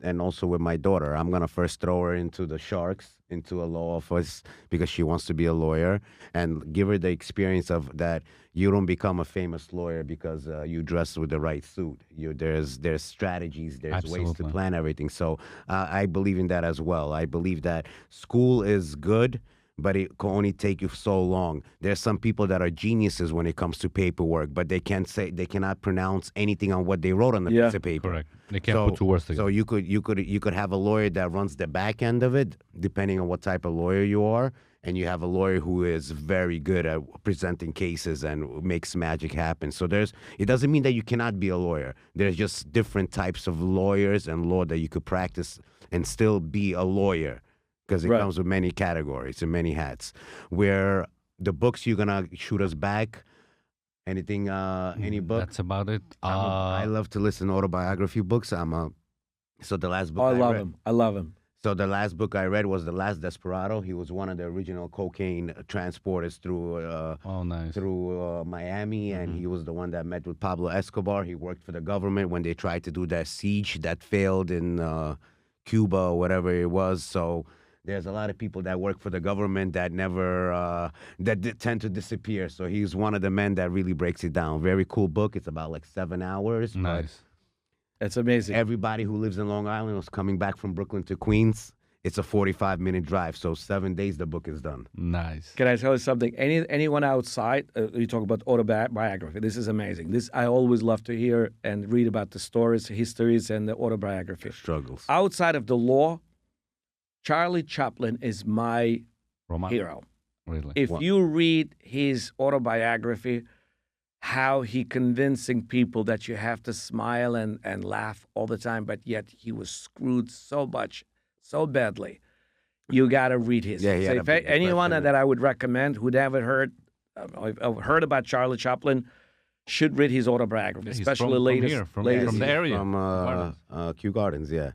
and also with my daughter, I'm gonna first throw her into the sharks, into a law office because she wants to be a lawyer, and give her the experience of that. You don't become a famous lawyer because you dress with the right suit. There's strategies, there's ways to Absolutely. plan everything. So I believe in that as well. I believe that school is good, but it can only take you so long. There's some people that are geniuses when it comes to paperwork, but they cannot pronounce anything on what they wrote on the piece of paper. Correct. They can't put two words together. So you could have a lawyer that runs the back end of it, depending on what type of lawyer you are, and you have a lawyer who is very good at presenting cases and makes magic happen. So it doesn't mean that you cannot be a lawyer. There's just different types of lawyers and law that you could practice and still be a lawyer, because it comes with many categories and many hats. Where the books you're gonna shoot us back. Anything, any book? That's about it. I love to listen to autobiography books. So the last book I love him. So the last book I read was The Last Desperado. He was one of the original cocaine transporters through Miami, and he was the one that met with Pablo Escobar. He worked for the government when they tried to do that siege that failed in Cuba or whatever it was. So there's a lot of people that work for the government that never tend to disappear. So he's one of the men that really breaks it down. Very cool book. It's about like 7 hours. Nice. It's amazing. Everybody who lives in Long Island was coming back from Brooklyn to Queens. It's a 45-minute drive. So 7 days the book is done. Nice. Can I tell you something? Anyone outside, you talk about autobiography. This is amazing. I always love to hear and read about the stories, histories, and the autobiography. Struggles. Outside of the law, Charlie Chaplin is my hero. Really? If you read his autobiography, how he convincing people that you have to smile and laugh all the time, but yet he was screwed so much, so badly. You got to read his. Yeah, so if anyone that I would recommend who'd ever heard about Charlie Chaplin should read his autobiography, especially latest. From the area. From Kew Gardens, yeah.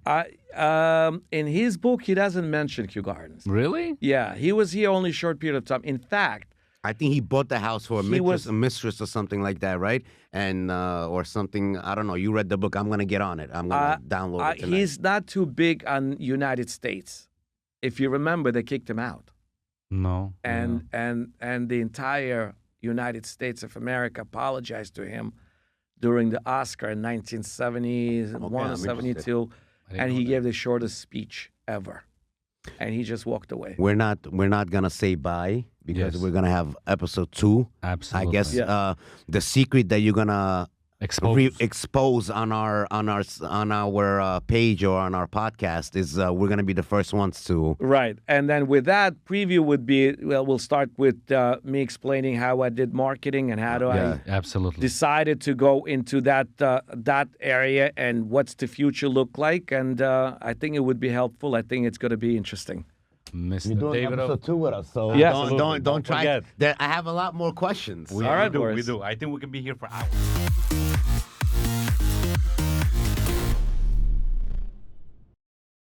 In his book, he doesn't mention Kew Gardens. Really? Yeah, he was here only a short period of time. In fact, I think he bought the house for a mistress or something like that, right? And or something, I don't know. You read the book. I'm going to get on it. I'm going to download it tonight. He's not too big on United States. If you remember, they kicked him out. No. And the entire United States of America apologized to him during the Oscar in 1971 or 72, and he gave the shortest speech ever. And he just walked away. We're not gonna say bye because we're gonna have episode 2. Absolutely. I guess the secret that you're gonna expose on our page or on our podcast is we're gonna be the first ones to. Right, and then with that preview would be we'll start with me explaining how I did marketing and how I decided to go into that area and what's the future look like, and I think it would be helpful. I think it's going to be interesting. Mr. You're doing Davidoff. episode 2 with us, so Yes. don't try. Forget. I have a lot more questions. We do. I think we can be here for hours.